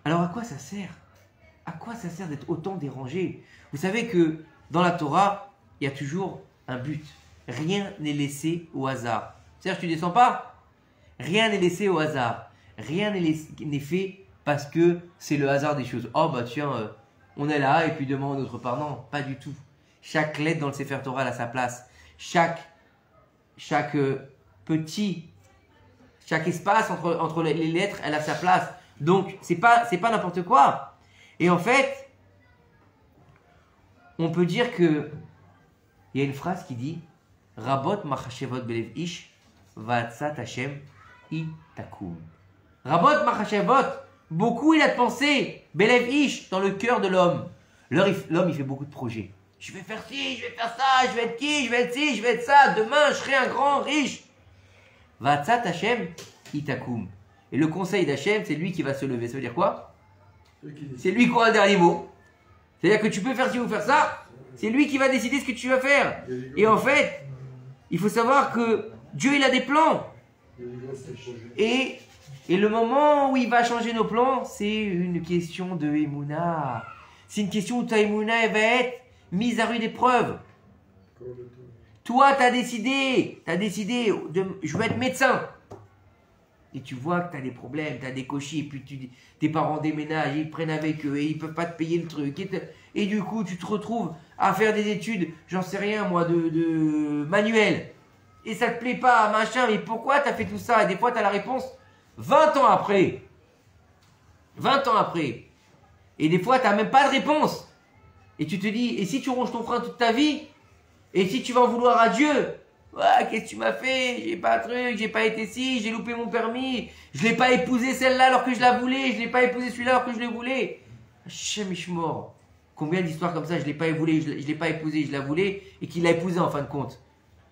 Alors à quoi ça sert? À quoi ça sert d'être autant dérangé? Vous savez que dans la Torah, il y a toujours un but. Rien n'est laissé au hasard. C'est-à-dire que tu ne descends pas? Rien n'est laissé au hasard. Rien n'est fait parce que c'est le hasard des choses. Oh bah tiens, on est là et puis demain on est autre part. Non, pas du tout. Chaque lettre dans le Sefer Torah a sa place. Chaque espace entre les lettres, elle a sa place. Donc, c'est pas n'importe quoi. Et en fait, on peut dire que il y a une phrase qui dit Rabot machashevot belev ish va'atzat Hashem itakum. Rabot machashevot, beaucoup il a de pensées, belev ish, dans le cœur de l'homme. L'homme, il fait beaucoup de projets. Je vais faire ci, je vais faire ça, je vais être qui, je vais être ci, je vais être ça. Demain, je serai un grand riche. Va'atzat Hashem itakum. Et le conseil d'Hachem, c'est lui qui va se lever. Ça veut dire quoi? C'est lui qui aura le dernier mot. C'est-à-dire que tu peux faire ci ou faire ça. C'est lui qui va décider ce que tu vas faire. Et en fait, il faut savoir que Dieu, il a des plans. Et le moment où il va changer nos plans, c'est une question de Emouna. C'est une question où ta Emouna, elle va être mise à rude épreuve. Toi, tu as décidé je veux être médecin. Et tu vois que tu as des problèmes, tu as des cochis, et puis tes parents déménagent, ils prennent avec eux, et ils ne peuvent pas te payer le truc. Et du coup, tu te retrouves à faire des études, j'en sais rien moi, de manuel. et ça te plaît pas, machin, mais pourquoi tu as fait tout ça? Et des fois, tu as la réponse 20 ans après. 20 ans après. Et des fois, tu n'as même pas de réponse. Et tu te dis, et si tu ronges ton frein toute ta vie? Et si tu vas en vouloir à Dieu? Ouais, qu'est-ce que tu m'as fait? J'ai pas un truc, j'ai pas été ci, j'ai loupé mon permis, je l'ai pas épousé celle-là alors que je la voulais, je l'ai pas épousé celui-là alors que je le voulais. Hachem Ishmor. Combien d'histoires comme ça, je l'ai pas épousé, je l'ai pas épousé, je la voulais, et qu'il l'a épousé en fin de compte.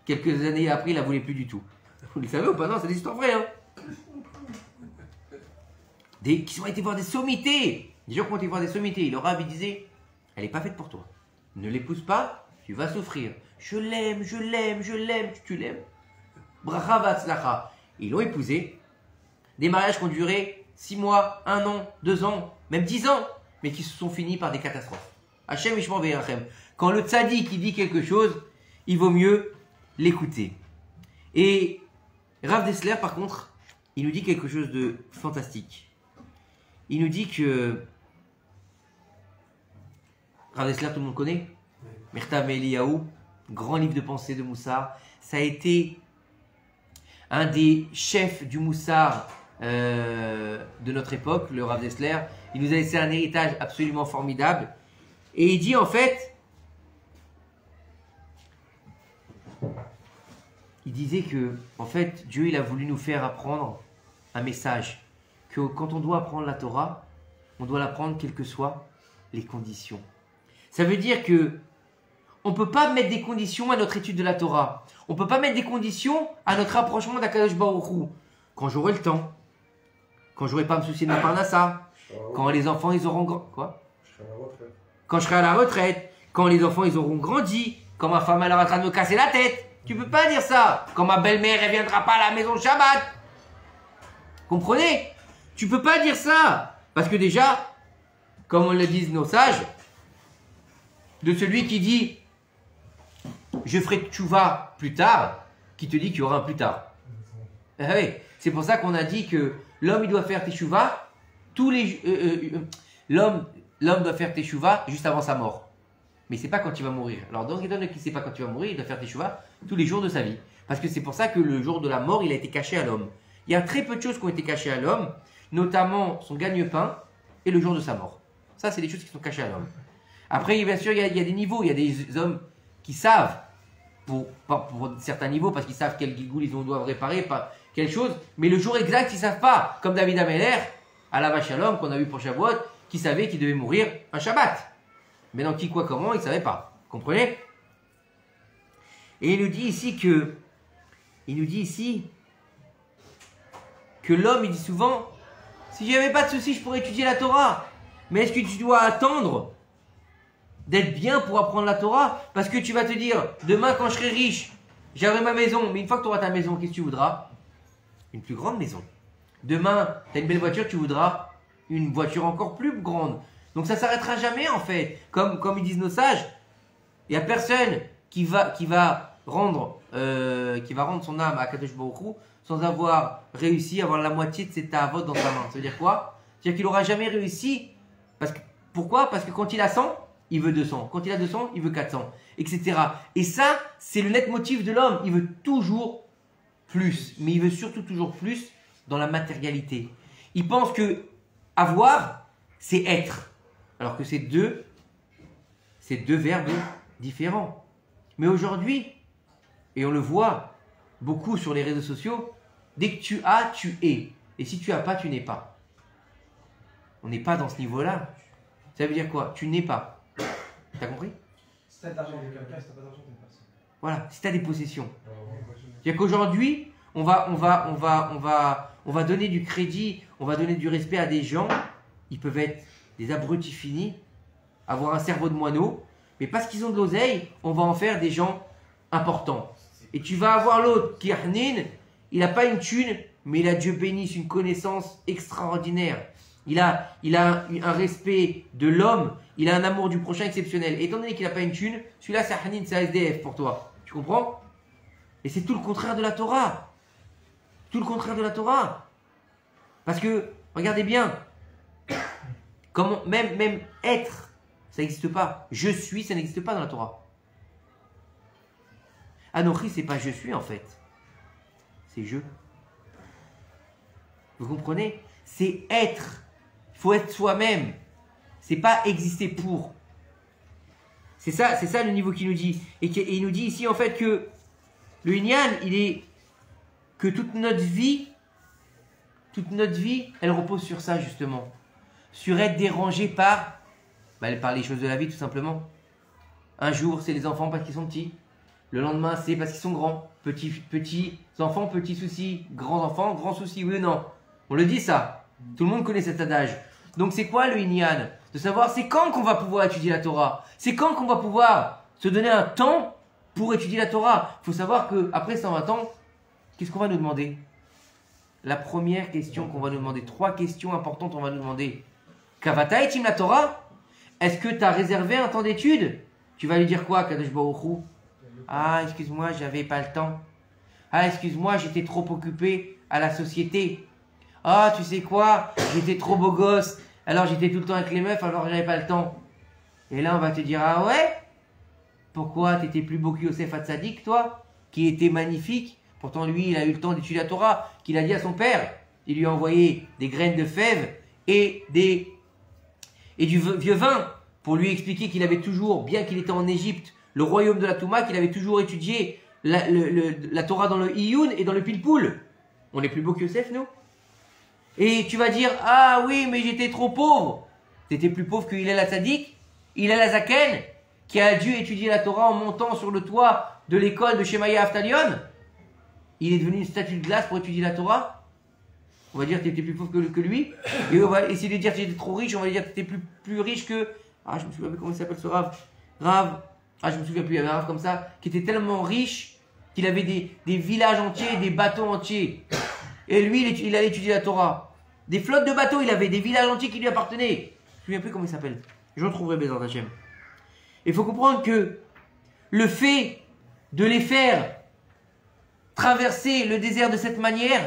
Quelques années après, il la voulait plus du tout. Vous le savez ou pas? Non, c'est des histoires vraies, hein. Qui ont été voir des sommités. Des gens qui ont été voir des sommités. Le Rav, il disait, elle n'est pas faite pour toi. Ne l'épouse pas, tu vas souffrir. Je l'aime, je l'aime, je l'aime. Tu l'aimes? Bracha v'atzlacha. Ils l'ont épousée. Des mariages qui ont duré 6 mois, 1 an, 2 ans, même 10 ans, mais qui se sont finis par des catastrophes. Hachem Ishmor ve'yirachem. Quand le tzaddik il dit quelque chose, il vaut mieux l'écouter. Et Rav Dessler, par contre, il nous dit quelque chose de fantastique. Il nous dit que Rav Dessler, tout le monde connaît, Mirtav Eliyahu, grand livre de pensée de Moussar. Ça a été un des chefs du Moussar de notre époque, le Rav Dessler. Il nous a laissé un héritage absolument formidable. Et il dit en fait, il disait que en fait Dieu il a voulu nous faire apprendre un message, que quand on doit apprendre la Torah, on doit l'apprendre quelles que soient les conditions. Ça veut dire que on ne peut pas mettre des conditions à notre étude de la Torah. On ne peut pas mettre des conditions à notre rapprochement d'Akadosh Baruch Hu. Quand j'aurai le temps, quand j'aurai pas à me soucier de ma parnassa, quand les enfants ils auront quoi? Quand je serai à la retraite, quand les enfants ils auront grandi, quand ma femme elle est en train de me casser la tête. Tu peux pas dire ça. Quand ma belle-mère elle viendra pas à la maison le Shabbat. Comprenez? Tu peux pas dire ça. Parce que déjà, comme on le disent nos sages, de celui qui dit je ferai tchouva plus tard, qui te dit qu'il y aura un plus tard. Oui. C'est pour ça qu'on a dit que l'homme il doit faire tchouva tous les l'homme doit faire tchouva juste avant sa mort. Mais c'est pas quand il va mourir. Alors donc étant donné qu'il ne sait pas quand il va mourir, il doit faire tchouva tous les jours de sa vie. Parce que c'est pour ça que le jour de la mort, il a été caché à l'homme. Il y a très peu de choses qui ont été cachées à l'homme, notamment son gagne-pain et le jour de sa mort. Ça, c'est des choses qui sont cachées à l'homme. Après, bien sûr, il y a des niveaux. Il y a des hommes qui savent, pour certains niveaux, parce qu'ils savent quel gigoul ils doivent réparer, pas quelle chose. Mais le jour exact, ils ne savent pas. Comme David Ameller, à la vache à l'homme, qu'on a vu pour Shavuot, qui savait qu'il devait mourir un Shabbat. Mais dans qui, quoi, comment, il ne savait pas. Comprenez? Et il nous dit ici que l'homme, il dit souvent, si j'avais pas de soucis, je pourrais étudier la Torah. Mais est-ce que tu dois attendre d'être bien pour apprendre la Torah? Parce que tu vas te dire, demain quand je serai riche, j'aurai ma maison. Mais une fois que tu auras ta maison, qu'est-ce que tu voudras? Une plus grande maison. Demain, tu as une belle voiture, tu voudras une voiture encore plus grande. Donc ça ne s'arrêtera jamais en fait. Comme ils disent nos sages, il n'y a personne qui va rendre son âme à Kadosh Baruch Hu sans avoir réussi à avoir la moitié de ses ta'avot dans sa main. Ça veut dire quoi? C'est-à-dire qu'il n'aura jamais réussi. Pourquoi? Parce que quand il a 100, il veut 200. Quand il a 200, il veut 400, etc. Et ça, c'est le net motif de l'homme. Il veut toujours plus. Mais il veut surtout toujours plus dans la matérialité. Il pense que avoir, c'est être. Alors que c'est deux verbes différents. Mais aujourd'hui, et on le voit beaucoup sur les réseaux sociaux, dès que tu as, tu es. Et si tu n'as pas, tu n'es pas. On n'est pas dans ce niveau-là. Ça veut dire quoi? Tu n'es pas. T'as compris? Si t'as de l'argent de quelqu'un, si t'as pas d'argent, t'es personne. Voilà, si tu as des possessions. C'est-à-dire qu'aujourd'hui, on va donner du crédit, on va donner du respect à des gens. Ils peuvent être des abrutis finis, avoir un cerveau de moineau, mais parce qu'ils ont de l'oseille, on va en faire des gens importants. Et tu vas avoir l'autre qui est Hnin, il n'a pas une thune, mais il a, Dieu bénisse, une connaissance extraordinaire. Il a un respect de l'homme, il a un amour du prochain exceptionnel. Et étant donné qu'il n'a pas une thune, celui-là c'est Hnin, c'est SDF pour toi. Tu comprends? Et c'est tout le contraire de la Torah. Tout le contraire de la Torah. Parce que, regardez bien, comment, même être, ça n'existe pas. Je suis, ça n'existe pas dans la Torah. Anochi, c'est pas je suis en fait. c'est je. Vous comprenez? C'est être. Il faut être soi-même. C'est pas exister pour. C'est ça le niveau qu'il nous dit. Et il nous dit ici en fait que le Inyan, il est que toute notre vie, elle repose sur ça justement. Sur être dérangé par les choses de la vie tout simplement. Un jour, c'est les enfants parce qu'ils sont petits. Le lendemain, c'est parce qu'ils sont grands. Petits enfants, petits soucis. Grands enfants, grands soucis. Oui ou non? On le dit ça. Tout le monde connaît cet adage. Donc c'est quoi le Inyan? De savoir c'est quand qu'on va pouvoir étudier la Torah. C'est quand qu'on va pouvoir se donner un temps pour étudier la Torah. Il faut savoir qu'après 120 ans, qu'est-ce qu'on va nous demander? La première question qu'on va nous demander, 3 questions importantes on va nous demander. Kavata etim la Torah? Est-ce que tu as réservé un temps d'étude? Tu vas lui dire quoi, Kadosh Baruch Hu? Ah, excuse-moi, j'avais pas le temps. Ah, excuse-moi, j'étais trop occupé à la société. Ah, tu sais quoi? J'étais trop beau gosse. Alors j'étais tout le temps avec les meufs, alors j'avais pas le temps. Et là, on va te dire, ah ouais? Pourquoi t'étais plus beau que Yosef Hatzadik, toi? Qui était magnifique. Pourtant, lui, il a eu le temps d'étudier la Torah. Qu'il a dit à son père. Il lui a envoyé des graines de fèves et du vieux vin. Pour lui expliquer qu'il avait toujours, bien qu'il était en Égypte, le royaume de la Touma, qu'il avait toujours étudié la Torah dans le Iyun et dans le Pilpoul. On est plus beau que Yosef, nous? Et tu vas dire, ah oui, mais j'étais trop pauvre. T'étais plus pauvre que Hillel Hatzadik, Hillel Hazaken, qui a dû étudier la Torah en montant sur le toit de l'école de Shemaya Aftalion. Il est devenu une statue de glace pour étudier la Torah. On va dire que tu étais plus pauvre que lui. Et on va essayer de dire que tu étais trop riche. On va dire que tu étais plus riche que... Ah, je me souviens plus comment il s'appelle ce Rav. Ah, je me souviens plus. Il y avait un Rav comme ça qui était tellement riche qu'il avait des villages entiers, des bateaux entiers. Et lui, il allait étudier la Torah. Des flottes de bateaux, il avait des villages entiers qui lui appartenaient. Je ne me souviens plus comment il s'appelle. Je retrouverai Bézant Hachem. Il faut comprendre que le fait de les faire traverser le désert de cette manière,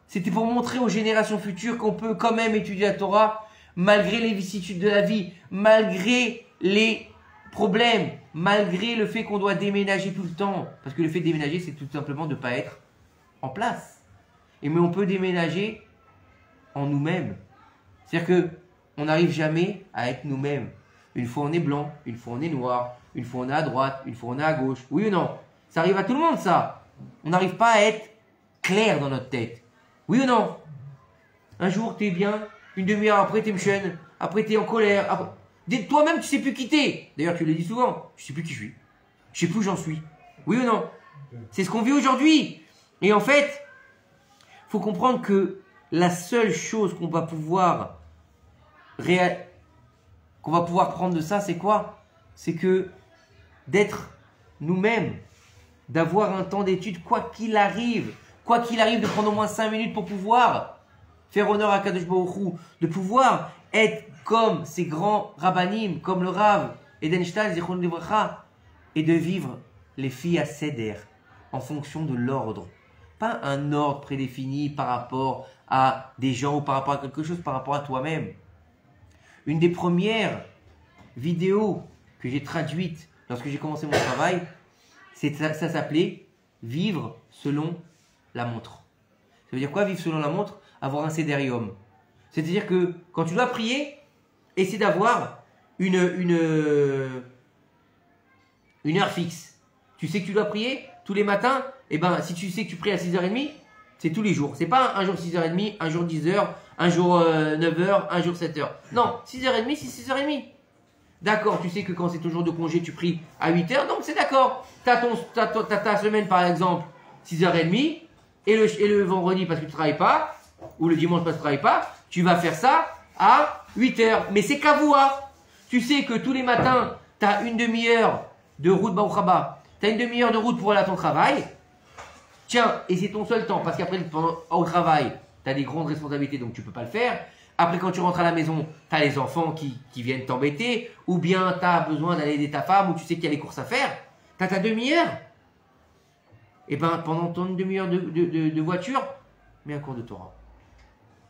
c'était pour montrer aux générations futures qu'on peut quand même étudier la Torah malgré les vicissitudes de la vie, malgré les problèmes, malgré le fait qu'on doit déménager tout le temps. Parce que le fait de déménager, c'est tout simplement de ne pas être en place. Mais on peut déménager en nous-mêmes. C'est-à-dire que on n'arrive jamais à être nous-mêmes. Une fois on est blanc, une fois on est noir, une fois on est à droite, une fois on est à gauche. Oui ou non? Ça arrive à tout le monde, ça. On n'arrive pas à être clair dans notre tête. Oui ou non? Un jour t'es bien, une demi-heure après t'es mchen, après t'es en colère. Après... Toi-même tu sais plus qui t'es. D'ailleurs tu le dis souvent, je sais plus qui je suis. Je sais plus où j'en suis. Oui ou non? C'est ce qu'on vit aujourd'hui. Et en fait, faut comprendre que la seule chose qu'on va pouvoir prendre de ça, c'est quoi? C'est que d'être nous-mêmes, d'avoir un temps d'étude, quoi qu'il arrive, de prendre au moins 5 minutes pour pouvoir faire honneur à Kadosh Baruch Hu, de pouvoir être comme ces grands rabbanim, comme le Rav Edenstein, Zichron Livracha, et de vivre les filles à Seder en fonction de l'ordre. Pas un ordre prédéfini par rapport à des gens ou par rapport à quelque chose, par rapport à toi-même. Une des premières vidéos que j'ai traduites lorsque j'ai commencé mon travail, ça s'appelait « Vivre selon la montre ». Ça veut dire quoi, vivre selon la montre? Avoir un sédérium. C'est-à-dire que quand tu dois prier, essaie d'avoir une heure fixe. Tu sais que tu dois prier tous les matins. Et ben, si tu sais que tu pries à 6h30, c'est tous les jours. C'est pas un jour 6h30, un jour 10h, un jour 9h, un jour 7h. Non, 6h30, c'est 6h30. D'accord, tu sais que quand c'est ton jour de congé, tu pries à 8h, donc c'est d'accord. T'as ta semaine par exemple, 6h30, et le vendredi parce que tu travailles pas, ou le dimanche parce que tu travailles pas, tu vas faire ça à 8h. Mais c'est kavoua. Tu sais que tous les matins, tu as une demi-heure de route Baruch Haba. Tu as une demi-heure de route pour aller à ton travail. Tiens, et c'est ton seul temps, parce qu'après, au travail, tu as des grandes responsabilités, donc tu ne peux pas le faire. Après, quand tu rentres à la maison, tu as les enfants qui viennent t'embêter, ou bien tu as besoin d'aller aider ta femme, ou tu sais qu'il y a les courses à faire. Tu as ta demi-heure. Et bien, pendant ton demi-heure de voiture, mets un cours de Torah.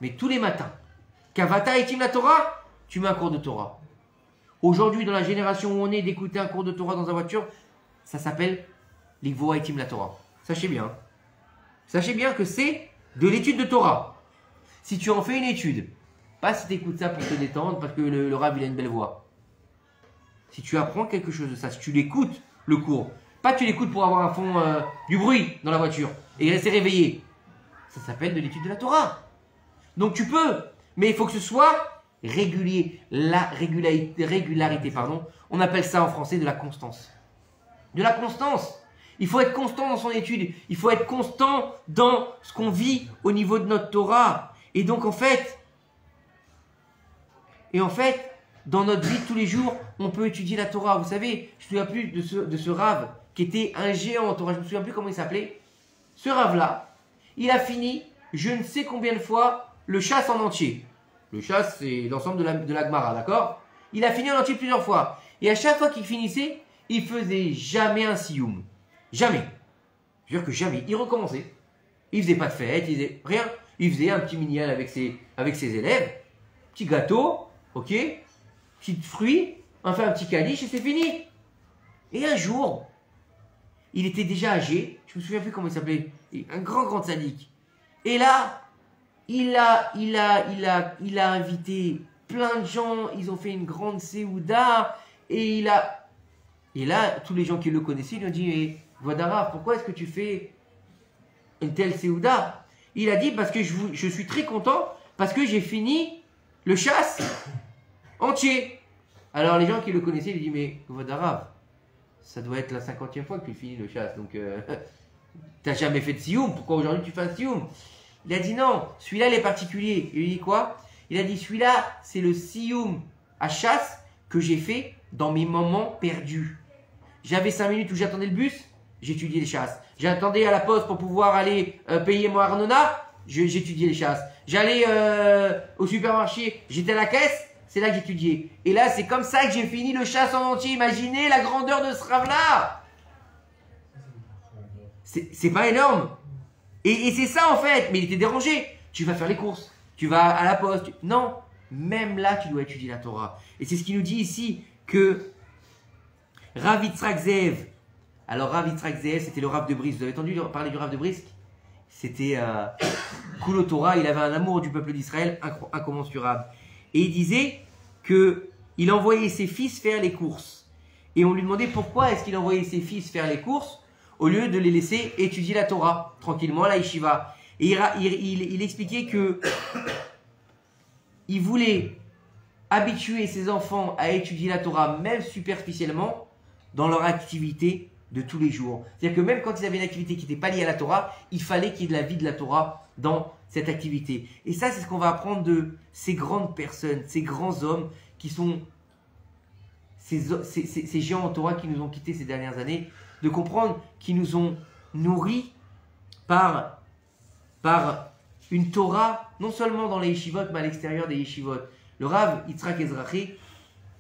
Mais tous les matins, Kavata etim la Torah, tu mets un cours de Torah. Aujourd'hui, dans la génération où on est, d'écouter un cours de Torah dans sa voiture, ça s'appelle Ligvoa etim la Torah. Sachez bien. Sachez bien que c'est de l'étude de Torah. Si tu en fais une étude, pas si tu écoutes ça pour te détendre parce que le Rav il a une belle voix. Si tu apprends quelque chose de ça, si tu l'écoutes, le cours, pas tu l'écoutes pour avoir un fond du bruit dans la voiture et rester réveillé. Ça s'appelle de l'étude de la Torah. Donc tu peux, mais il faut que ce soit régulier. La régularité, pardon. On appelle ça en français de la constance. De la constance. Il faut être constant dans son étude. Il faut être constant dans ce qu'on vit au niveau de notre Torah. Et donc en fait, dans notre vie de tous les jours, on peut étudier la Torah. Vous savez, je ne me souviens plus de ce Rav qui était un géant en Torah. Je ne me souviens plus comment il s'appelait. Ce Rav-là, il a fini je ne sais combien de fois le chasse en entier. Le chasse, c'est l'ensemble de la Gemara, d'accord? Il a fini en entier plusieurs fois. Et à chaque fois qu'il finissait, il faisait jamais un sioum. Jamais. Je veux dire que jamais. Il recommençait. Il faisait pas de fête, il faisait rien. Il faisait un petit minial avec ses élèves. Petit gâteau, ok? Petit fruit, enfin un petit calice et c'est fini. Et un jour, il était déjà âgé. Je me souviens plus comment il s'appelait. Un grand sadique. Et là, il a invité plein de gens. Ils ont fait une grande séouda. Et là, tous les gens qui le connaissaient lui ont dit, mais Vodara, pourquoi est-ce que tu fais une telle séouda? Il a dit, parce que je suis très content, parce que j'ai fini le chasse entier. Alors les gens qui le connaissaient lui disent, mais Vodara, ça doit être la 50e fois que tu finis le chasse. Donc, t'as jamais fait de sioum. Pourquoi aujourd'hui tu fais un sioum? Il a dit non, celui-là il est particulier. Il lui dit quoi? Il a dit celui-là c'est le sioum à chasse que j'ai fait dans mes moments perdus. J'avais 5 minutes où j'attendais le bus, j'étudiais les chasses. J'attendais à la poste pour pouvoir aller payer mon Arnona, j'étudiais les chasses. J'allais au supermarché, j'étais à la caisse, c'est là que j'étudiais. Et là c'est comme ça que j'ai fini le chasse en entier. Imaginez la grandeur de ce rave-là. C'est pas énorme. Et c'est ça en fait, mais il était dérangé. Tu vas faire les courses, tu vas à la poste. Non, même là tu dois étudier la Torah. Et c'est ce qu'il nous dit ici que Rav Yitzhak Zev. Alors Rav Yitzhak Zev, c'était le Rav de Brisk. Vous avez entendu parler du Rav de Brisk? C'était Kulo Torah, il avait un amour du peuple d'Israël incommensurable. Et il disait qu'il envoyait ses fils faire les courses. Et on lui demandait pourquoi est-ce qu'il envoyait ses fils faire les courses au lieu de les laisser étudier la Torah tranquillement à la yeshiva. Et il expliquait que il voulait habituer ses enfants à étudier la Torah, même superficiellement, dans leur activité de tous les jours. C'est-à-dire que même quand ils avaient une activité qui n'était pas liée à la Torah, il fallait qu'il y ait de la vie de la Torah dans cette activité. Et ça, c'est ce qu'on va apprendre de ces grandes personnes, ces grands hommes qui sont ces géants en Torah qui nous ont quittés ces dernières années, de comprendre qu'ils nous ont nourris par une Torah, non seulement dans les yeshivot, mais à l'extérieur des yeshivot. Le Rav Yitzhak Ezrachi,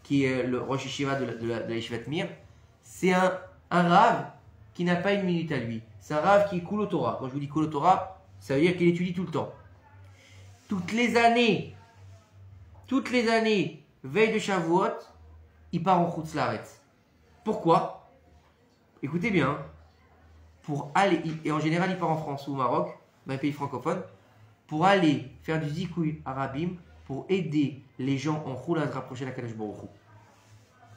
qui est le Rosh Yeshiva de la Yeshivat Mir, c'est un Rav qui n'a pas une minute à lui. C'est un Rav qui est Kulo Torah. Quand je vous dis Kulo Torah, ça veut dire qu'il étudie tout le temps. Toutes les années, veille de Shavuot, il part en Chutz Laaretz. Pourquoi? Écoutez bien, pour aller, et en général il part en France ou au Maroc, dans les pays francophones, pour aller faire du zikouï arabim, pour aider les gens en Choul à se rapprocher de la Kadosh Baruch Hu.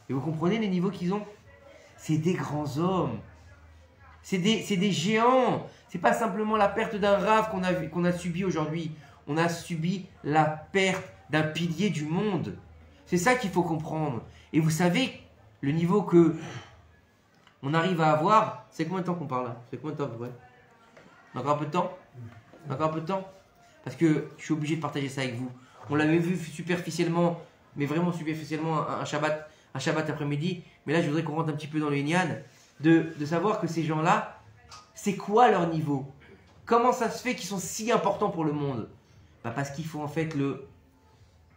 Et vous comprenez les niveaux qu'ils ont? C'est des grands hommes. C'est des géants. C'est pas simplement la perte d'un Rav qu'on a subi aujourd'hui. On a subi la perte d'un pilier du monde. C'est ça qu'il faut comprendre. Et vous savez, le niveau que on arrive à avoir, c'est combien de temps qu'on parle là? C'est combien de temps? Ouais. Encore un peu de temps? Encore un peu de temps? Parce que je suis obligé de partager ça avec vous. On l'avait vu superficiellement, mais vraiment superficiellement un Shabbat après-midi. Mais là, je voudrais qu'on rentre un petit peu dans le Inyan, de savoir que ces gens-là, c'est quoi leur niveau? Comment ça se fait qu'ils sont si importants pour le monde? Parce qu'ils font en fait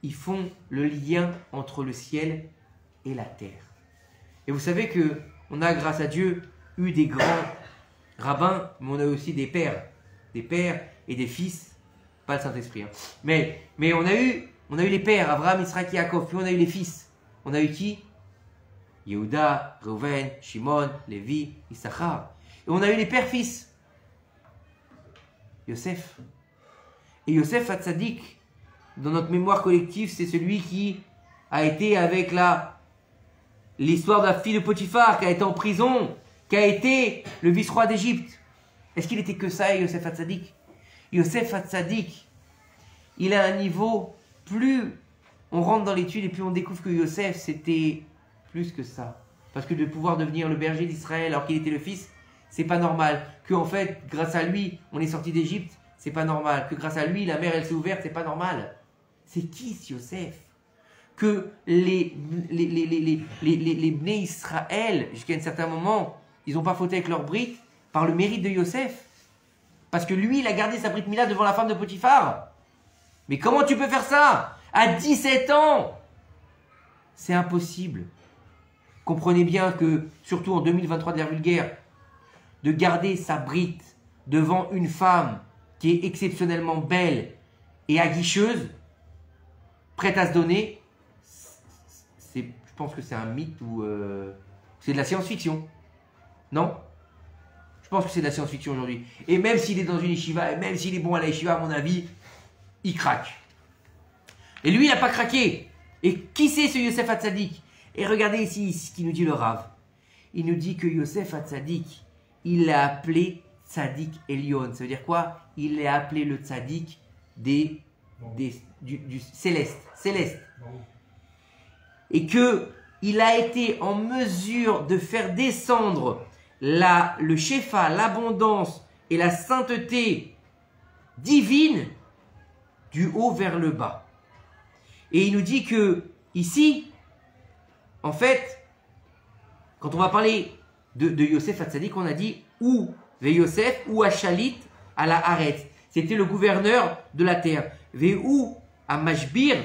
ils font le lien entre le ciel et la terre. Et vous savez que on a, grâce à Dieu, eu des grands rabbins, mais on a aussi des pères et des fils, pas le Saint-Esprit. Hein. Mais on a eu les pères, Abraham, Yitzhak, Yaakov, puis on a eu les fils. On a eu qui? Yehuda, Reuven, Shimon, Lévi, Issachar. Et on a eu les pères-fils. Yosef. Et Yosef Hatzadik, dans notre mémoire collective, c'est celui qui a été avec l'histoire de la fille de Potiphar, qui a été en prison, qui a été le vice-roi d'Égypte. Est-ce qu'il était que ça, Yosef Hatzadik? Yosef Hatzadik, il a un niveau, plus on rentre dans l'étude et plus on découvre que Yosef, c'était plus que ça. Parce que de pouvoir devenir le berger d'Israël alors qu'il était le fils, c'est pas normal. Que en fait, grâce à lui, on est sorti d'Égypte, c'est pas normal. Que grâce à lui, la mer, elle s'est ouverte, c'est pas normal. C'est qui ce Yosef? Que les Bnei Israël, jusqu'à un certain moment, ils n'ont pas fauté avec leur brite par le mérite de Yosef. Parce que lui, il a gardé sa brite Mila devant la femme de Potiphar. Mais comment tu peux faire ça? À 17 ans? C'est impossible. Comprenez bien que, surtout en 2023 de l'ère vulgaire, de garder sa brite devant une femme qui est exceptionnellement belle et aguicheuse, prête à se donner, je pense que c'est un mythe ou c'est de la science-fiction. Non? Je pense que c'est de la science-fiction aujourd'hui. Et même s'il est dans une yeshiva, et même s'il est bon à la yeshiva, à mon avis, il craque. Et lui, il n'a pas craqué. Et qui c'est ce Yosef Hatzadik? Et regardez ici ce qu'il nous dit le Rav. Il nous dit que Yosef Hatzadik, il l'a appelé Tzadik Elion. Ça veut dire quoi? Il l'a appelé le Tzadik du céleste. Et qu'il a été en mesure de faire descendre le Shefa, l'abondance et la sainteté divine du haut vers le bas. Et il nous dit que ici, en fait, quand on va parler de Yosef Hatzadik, on a dit ou Yosef ou Achalit à la Haaretz. C'était le gouverneur de la terre. Ou à Mashbir,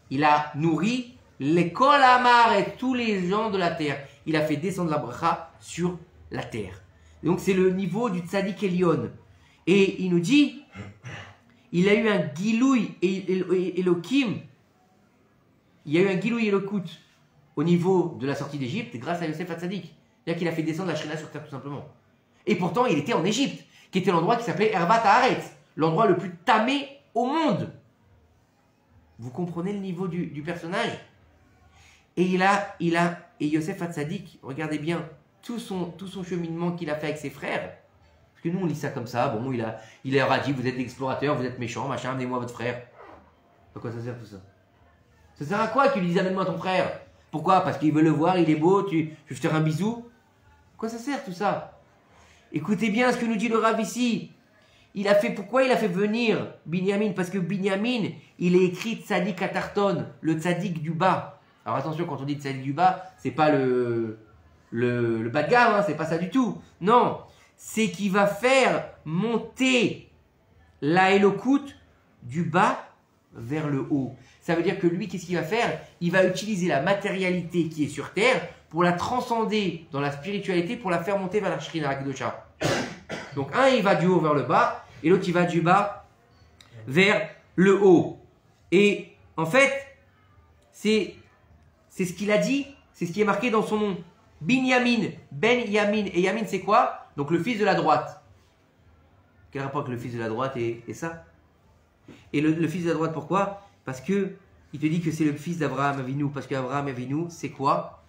il a nourri l'école Amar et tous les gens de la terre. Il a fait descendre la bracha sur la terre. Donc c'est le niveau du Tzadik Elion. Et il nous dit, il a eu un Gilouï Elokim, il y a eu un Gilouï Elokut au niveau de la sortie d'Égypte grâce à Yosef Hatzadik. C'est-à-dire qu'il a fait descendre la Shrina sur terre tout simplement. Et pourtant, il était en Égypte, qui était l'endroit qui s'appelait Hervat Haaretz, l'endroit le plus tamé au monde. Vous comprenez le niveau du personnage? Et et Yosef Hatzadik, regardez bien, tout son cheminement qu'il a fait avec ses frères. Parce que nous, on lit ça comme ça. Bon, il leur a dit, vous êtes des explorateurs, vous êtes méchants, machin, amenez-moi votre frère. À quoi ça sert tout ça? Ça sert à quoi qu'il lui dise, amène-moi ton frère? Pourquoi? Parce qu'il veut le voir, il est beau, je vais te faire un bisou? À quoi ça sert tout ça? Écoutez bien ce que nous dit le Rav ici. Pourquoi il a fait venir Binyamin? Parce que Binyamin, il est écrit Tzadik Atarton, le Tzadik du bas. Alors attention, quand on dit Tzadik du bas, c'est pas le bas de gamme, hein, c'est pas ça du tout. Non, c'est qu'il va faire monter la Elokut du bas vers le haut. Ça veut dire que lui, qu'est-ce qu'il va faire? Il va utiliser la matérialité qui est sur terre pour la transcender dans la spiritualité, pour la faire monter vers la Shrina Akdosha. Donc un, il va du haut vers le bas, et l'autre, il va du bas vers le haut. Et en fait, c'est ce qu'il a dit, c'est ce qui est marqué dans son nom. Binyamin, Ben Yamin. Et Yamin, c'est quoi? Donc le fils de la droite. Quel rapport avec le fils de la droite et ça? Et le fils de la droite, pourquoi? Parce que il te dit que c'est le fils d'Abraham Avinu. Parce qu'Abraham Avinu, c'est quoi?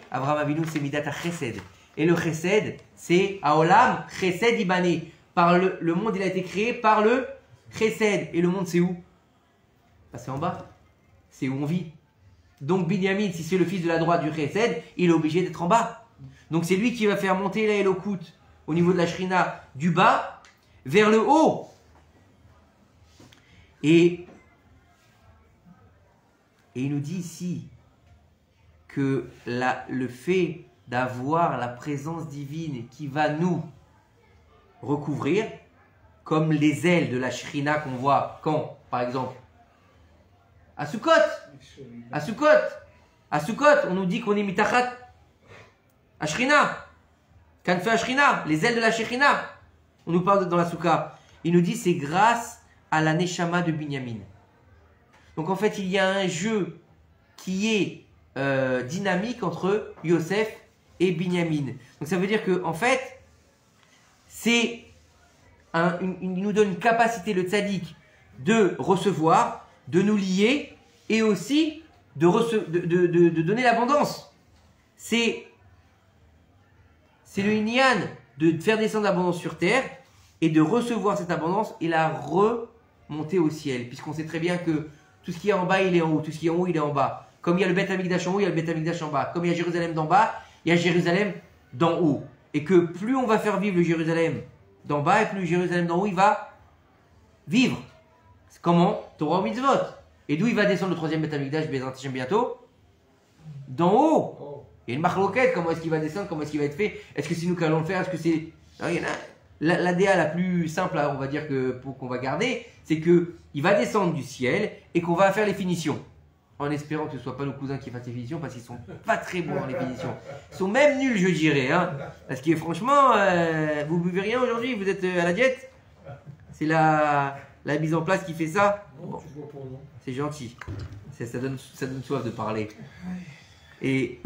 Abraham Avinu, c'est Midat HaChesed. Et le Chesed, c'est Haolam Chesed Ibané. Par le monde, il a été créé par le Chesed. Et le monde, c'est où? Bah, c'est en bas. C'est où on vit. Donc Binyamin, si c'est le fils de la droite du Chesed, il est obligé d'être en bas. Donc c'est lui qui va faire monter la Elokut au niveau de la Shrina du bas vers le haut. Et il nous dit ici que le fait d'avoir la présence divine qui va nous recouvrir, comme les ailes de la Shrina qu'on voit quand, par exemple, à Sukkot. À Sukkot, on nous dit qu'on est mitachat à Shrina. Kanfe à Shrina, les ailes de la Shrina. On nous parle dans la Soukha. Il nous dit c'est grâce à la Neshama de Binyamin. Donc en fait, il y a un jeu qui est dynamique entre Yosef et Binyamin. Donc ça veut dire que en fait, c'est il nous donne une capacité, le tzaddik, de recevoir, de nous lier et aussi de donner l'abondance. C'est le inyan de faire descendre l'abondance sur terre et de recevoir cette abondance et la remonter au ciel. Puisqu'on sait très bien que tout ce qui est en bas, il est en haut. Tout ce qui est en haut, il est en bas. Comme il y a le Beth Amikdash en haut, il y a le Beth Amikdash en bas. Comme il y a Jérusalem d'en bas, il y a Jérusalem d'en haut. Et que plus on va faire vivre le Jérusalem d'en bas, et plus le Jérusalem d'en haut, il va vivre. C'est comment? Torah ou mitzvot. Et d'où il va descendre le troisième Beth Amikdash, Bezrat Hashem bientôt? D'en haut. Il y a une marloquette, comment est-ce qu'il va descendre, comment est-ce qu'il va être fait? Est-ce que c'est nous qui allons le faire? Est-ce que c'est... L'ADA la plus simple, on va dire, qu'on va garder, c'est qu'il va descendre du ciel et qu'on va faire les finitions. En espérant que ce ne soit pas nos cousins qui fassent les finitions, parce qu'ils sont pas très bons dans les finitions. Ils sont même nuls, je dirais. Hein. Parce que franchement, vous buvez rien aujourd'hui, vous êtes à la diète. C'est la mise en place qui fait ça. Bon, c'est gentil. Ça donne soif de parler. Et...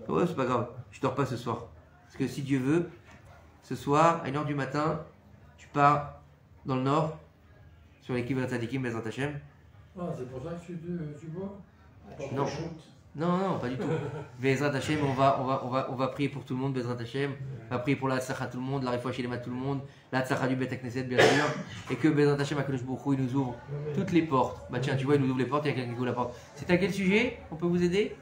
Ouais, c'est pas grave. Je dors pas ce soir. Parce que si Dieu veut, ce soir, à 1h du matin, tu pars dans le nord, sur l'équipe de Tzadikim, Bezrat Hashem. Ah, c'est pour ça que tu bois? Non, pas du tout. Bezrat Hashem, on va prier pour tout le monde, Bezrat Hashem. On va prier pour la tzlacha tout le monde, la réfoua chez les tout le monde, la tzlacha du Bet Knesset, bien sûr. Et que Bezrat Hashem, Akadosh Baruch Hu, il nous ouvre toutes les portes. Bah tiens, tu vois, il nous ouvre les portes, il y a quelqu'un qui ouvre la porte. C'est à quel sujet? On peut vous aider?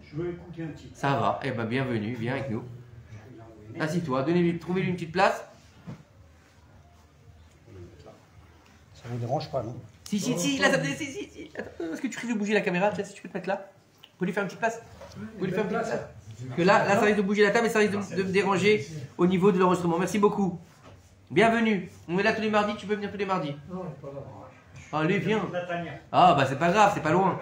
Je veux écouter un petit. Ça va, eh ben bienvenue, viens avec nous. Assis-toi, trouvez-lui une petite place. Ça ne vous dérange pas, non? Si, là, ça me si. Attends, est-ce que tu risques de bouger la caméra? Si tu peux te mettre là. On peut lui faire une petite place. Parce que là, ça risque de bouger la table et ça risque de me déranger au niveau de l'enregistrement. Merci beaucoup. Bienvenue. On est là tous les mardis, tu peux venir tous les mardis. Non, pas là. Ah, allez, viens. Ah, bah c'est pas grave, c'est pas loin.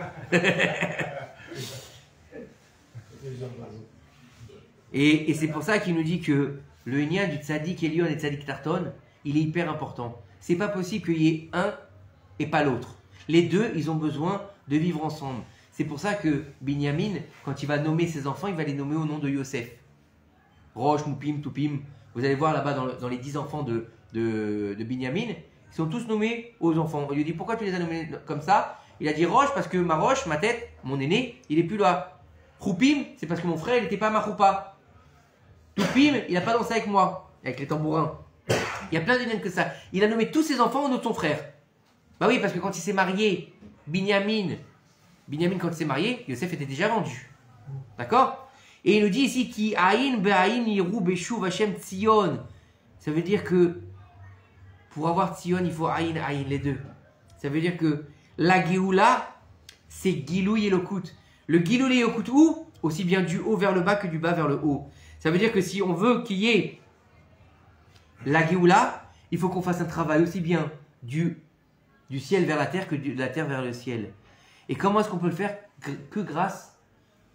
Et c'est pour ça qu'il nous dit que le lien du tzaddik Elion et tzaddik Tarton, il est hyper important. C'est pas possible qu'il y ait un et pas l'autre. Les deux, ils ont besoin de vivre ensemble. C'est pour ça que Binyamin, quand il va nommer ses enfants, il va les nommer au nom de Yosef. Rosh, Moupim, Toupim. Vous allez voir là-bas dans les 10 enfants de Binyamin, ils sont tous nommés aux enfants. On lui dit pourquoi tu les as nommés comme ça? Il a dit Rosh parce que ma Roche, ma tête, mon aîné, il est plus là. Choupim, c'est parce que mon frère, il n'était pas ma choupa. Toupim, il n'a pas dansé avec moi, avec les tambourins. Il y a plein de noms que ça. Il a nommé tous ses enfants au nom de son frère. Bah oui, parce que quand il s'est marié, Binyamin, quand il s'est marié, Yosef était déjà vendu. D'accord? Et il nous dit ici Ki Aïn Be'aïn Yiru Beshuv Hashem Tzion. Ça veut dire que pour avoir Tzion, il faut Aïn, les deux. Ça veut dire que la Géoula, c'est Gilou Yelokut. Le Gilou Yelokut où? Aussi bien du haut vers le bas que du bas vers le haut. Ça veut dire que si on veut qu'il y ait la Géoula, il faut qu'on fasse un travail aussi bien du ciel vers la terre que de la terre vers le ciel. Et comment est-ce qu'on peut le faire? Que grâce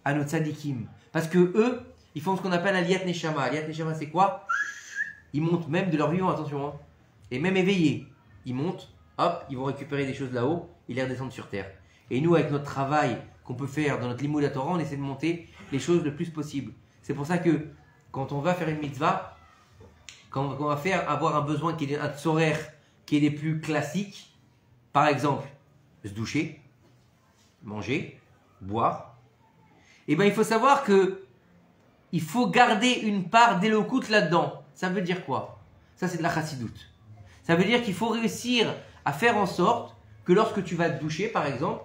à nos tzadikim. Parce que eux, ils font ce qu'on appelle Aliyat Neshama. Aliyat Neshama, c'est quoi? Ils montent même de leur vivant, attention, hein, et même éveillés. Ils montent, hop, ils vont récupérer des choses là-haut et les redescendre sur terre. Et nous, avec notre travail qu'on peut faire dans notre Limoud Torah, on essaie de monter les choses le plus possible. C'est pour ça que quand on va faire une mitzvah, quand on va avoir un besoin qui est un tzorer qui est des plus classiques, par exemple, se doucher, manger, boire, et bien il faut savoir que il faut garder une part d'élocoute là-dedans. Ça veut dire quoi? Ça, c'est de la chassidoute. Ça veut dire qu'il faut réussir à faire en sorte que lorsque tu vas te doucher, par exemple,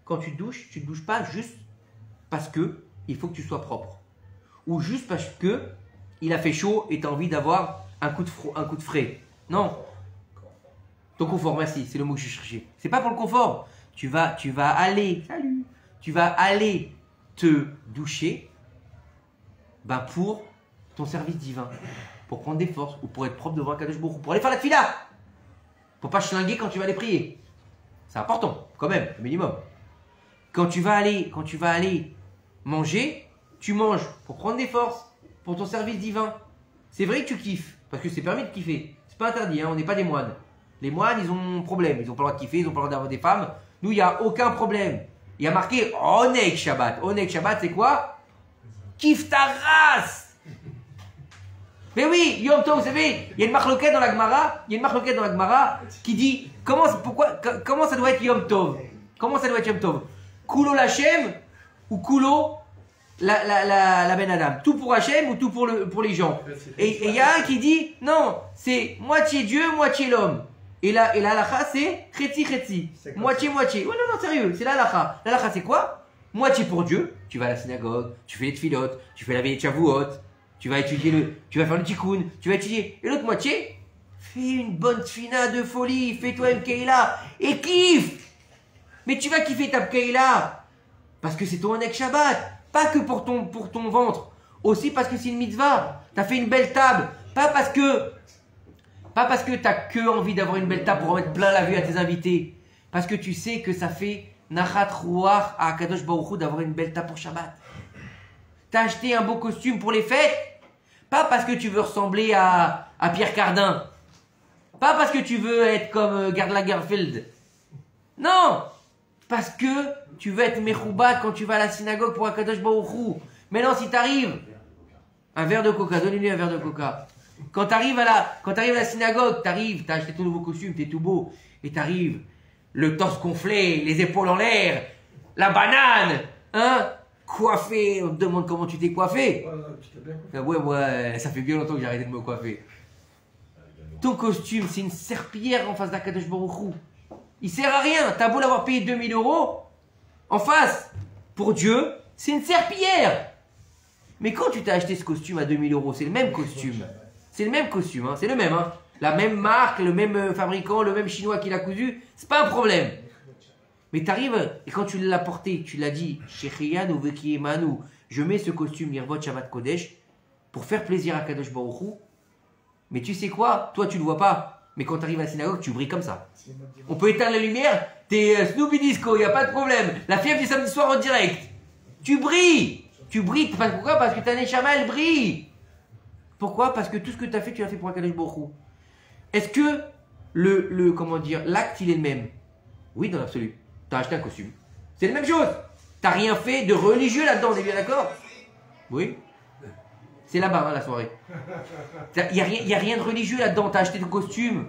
quand tu te douches pas juste parce que il faut que tu sois propre. Ou juste parce que il a fait chaud et tu as envie d'avoir un coup de frais. Non. Ton confort, merci, c'est le mot que je cherchais. C'est pas pour le confort. Tu vas aller te doucher pour ton service divin, pour prendre des forces, ou pour être propre devant Kadosh Baruch Hu, pour aller faire la tefila, pour pas schlinguer quand tu vas aller prier. C'est important, quand même, le minimum. Quand tu vas aller manger, tu manges pour prendre des forces, pour ton service divin. C'est vrai que tu kiffes, parce que c'est permis de kiffer. C'est pas interdit, hein, on n'est pas des moines. Les moines, ils ont un problème, ils n'ont pas le droit de kiffer, ils n'ont pas le droit d'avoir des femmes. Nous, il n'y a aucun problème. Il y a marqué Oneg Shabbat. Oneg Shabbat, c'est quoi? Kiffe ta race. Mais oui, Yom Tov, vous savez, il y a une marloquette dans la Gemara, qui dit comment ça doit être Yom Tov. Comment ça doit être Yom Tov? Kulo Lachem ou Kulo la Ben Adam. Tout pour Hachem ou tout pour les gens. Et il y a un qui dit non, c'est moitié Dieu, moitié l'homme. Et la halakha c'est Chetzi. Moitié. Ouais, non, sérieux, c'est la halakha. La halakha c'est quoi? Moitié pour Dieu, tu vas à la synagogue, tu fais les tfilotes, tu fais la veille de Shavuot, tu vas faire le tikkun, tu vas étudier. Et l'autre moitié, fais une bonne tfina de folie, fais-toi une keila et kiffe. Mais tu vas kiffer ta keila parce que c'est ton Onek Shabbat, pas que pour ton ventre, aussi parce que c'est une mitzvah. T'as fait une belle table, pas parce que t'as que envie d'avoir une belle table pour en mettre plein la vue à tes invités, parce que tu sais que ça fait Nachat Ruach à Akadosh Baruch Hu d'avoir une belle table pour Shabbat. T'as acheté un beau costume pour les fêtes, pas parce que tu veux ressembler à Pierre Cardin, pas parce que tu veux être comme Gerd Lagerfeld. Non, parce que tu veux être Mechoubat quand tu vas à la synagogue pour Akadosh Baruch Hu. Maintenant, si t'arrives, un verre de coca, donne-lui un verre de coca. Quand t'arrives à la synagogue, t'as acheté ton nouveau costume, t'es tout beau, et t'arrives, le torse gonflé, les épaules en l'air, la banane, hein, coiffé, on te demande comment tu t'es coiffé. Ouais, ça fait bien longtemps que j'ai arrêté de me coiffer. Ton costume, c'est une serpillière en face d'Akadosh Baruch Hu. Il sert à rien, t'as beau l'avoir payé 2000 € en face, pour Dieu, c'est une serpillière. Mais quand tu t'as acheté ce costume à 2000 €, c'est le même costume. C'est le même costume, hein, c'est le même. Hein. La même marque, le même fabricant, le même chinois qui l'a cousu, c'est pas un problème. Mais t'arrives, et quand tu l'as porté, tu l'as dit, Shechiyan ou Veki Emanu, je mets ce costume Lirvot Shabbat Kodesh pour faire plaisir à Kadosh Baruch Hu. Mais tu sais quoi? Toi, tu le vois pas. Mais quand tu arrives à la synagogue, tu brilles comme ça. On peut éteindre la lumière, t'es Snoopy Disco, il n'y a pas de problème. La fièvre du samedi soir en direct. Tu brilles. Tu brilles. Pourquoi? Parce que ta Neshama, elle brille. Pourquoi? Parce que tout ce que tu as fait, tu l'as fait pour Akadosh Baruch Hu. Est-ce que l'acte, il est le même? Oui, dans l'absolu. Tu as acheté un costume. C'est la même chose. Tu n'as rien fait de religieux là-dedans, on est bien d'accord? Oui. C'est là-bas, hein, la soirée. Il n'y a rien de religieux là-dedans. Tu as acheté ton costume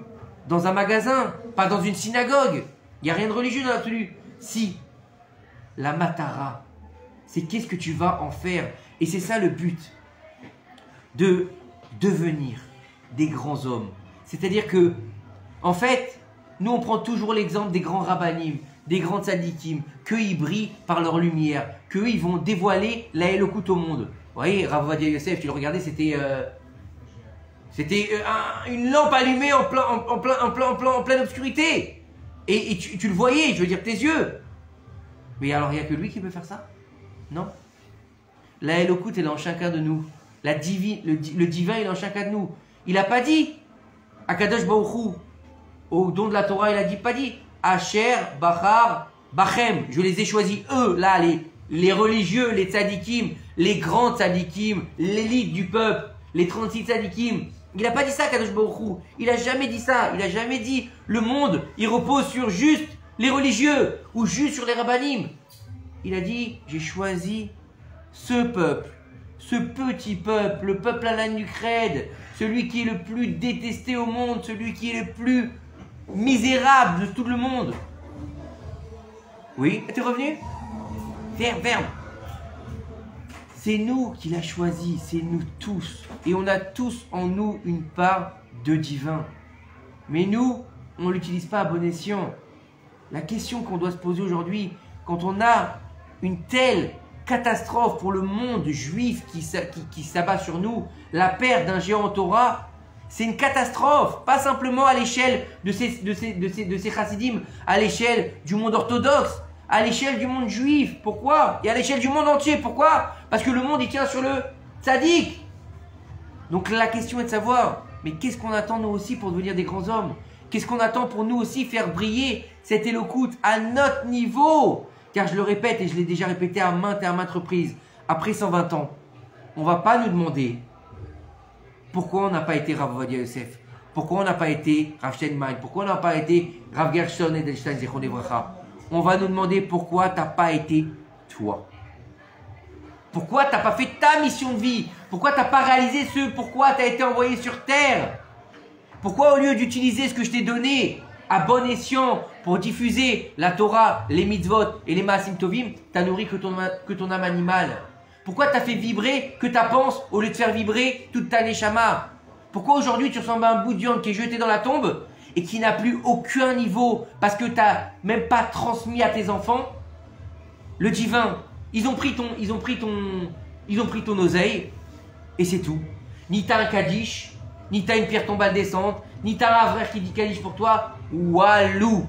dans un magasin, pas dans une synagogue. Il n'y a rien de religieux dans l'absolu. Si, la matara, c'est qu'est-ce que tu vas en faire. Et c'est ça le but. De devenir des grands hommes. C'est-à-dire que, en fait, nous on prend toujours l'exemple des grands rabbanim, des grands tzadikim, qu'eux ils brillent par leur lumière, qu'eux ils vont dévoiler la Elokut au monde. Vous voyez, Rav Ovadia Yosef, tu le regardais, c'était une lampe allumée en pleine obscurité. Et tu le voyais, je veux dire, tes yeux. Mais alors, il n'y a que lui qui peut faire ça? Non. La Elokut, elle est en chacun de nous. Le divin, il est en chacun de nous. Il n'a pas dit, Akadosh Baruch Hu, au don de la Torah, il a pas dit, Asher, Bachar, Bachem, je les ai choisis, eux, là, les religieux, les tzadikim, les grands tzadikim, l'élite du peuple, les 36 tzadikim. Il n'a pas dit ça, Kadosh Baruch Hu. Il n'a jamais dit ça. Il n'a jamais dit le monde, il repose sur juste les religieux ou juste sur les rabbanim. Il a dit, j'ai choisi ce peuple, ce petit peuple, le peuple à la nucrède, celui qui est le plus détesté au monde, celui qui est le plus misérable de tout le monde. Oui, t'es revenu? Ferme. C'est nous qui l'a choisi, c'est nous tous. Et on a tous en nous une part de divin. Mais nous, on ne l'utilise pas à bon escient. La question qu'on doit se poser aujourd'hui, quand on a une telle catastrophe pour le monde juif qui s'abat sur nous, la perte d'un géant en Torah, c'est une catastrophe, pas simplement à l'échelle de ces chassidim, à l'échelle du monde orthodoxe, à l'échelle du monde juif. Pourquoi? Et à l'échelle du monde entier. Pourquoi? Parce que le monde, il tient sur le tzaddik. Donc la question est de savoir, mais qu'est-ce qu'on attend nous aussi pour devenir des grands hommes? Qu'est-ce qu'on attend pour nous aussi faire briller cette Elokut à notre niveau? Car je le répète, et je l'ai déjà répété à maintes et à maintes reprises, après 120 ans, on ne va pas nous demander pourquoi on n'a pas été Rav Ovadia Yosef, pourquoi on n'a pas été Rav Steinman, pourquoi on n'a pas été Rav Gershon Edelstein Zichron Livracha. On va nous demander pourquoi tu n'as pas été toi. Pourquoi tu n'as pas fait ta mission de vie? Pourquoi tu n'as pas réalisé ce pourquoi tu as été envoyé sur terre? Pourquoi au lieu d'utiliser ce que je t'ai donné à bon escient pour diffuser la Torah, les mitzvot et les maasim tovim, tu as nourri que ton âme animale? Pourquoi tu as fait vibrer que ta panse au lieu de faire vibrer toute ta neshama? Pourquoi aujourd'hui tu ressembles à un bout de viande qui est jeté dans la tombe et qui n'a plus aucun niveau parce que tu n'as même pas transmis à tes enfants le divin? Ils ont pris ton oseille et c'est tout. Ni t'as un kaddish, ni t'as une pierre tombale descente, ni t'as un frère qui dit kaddish pour toi. Walou.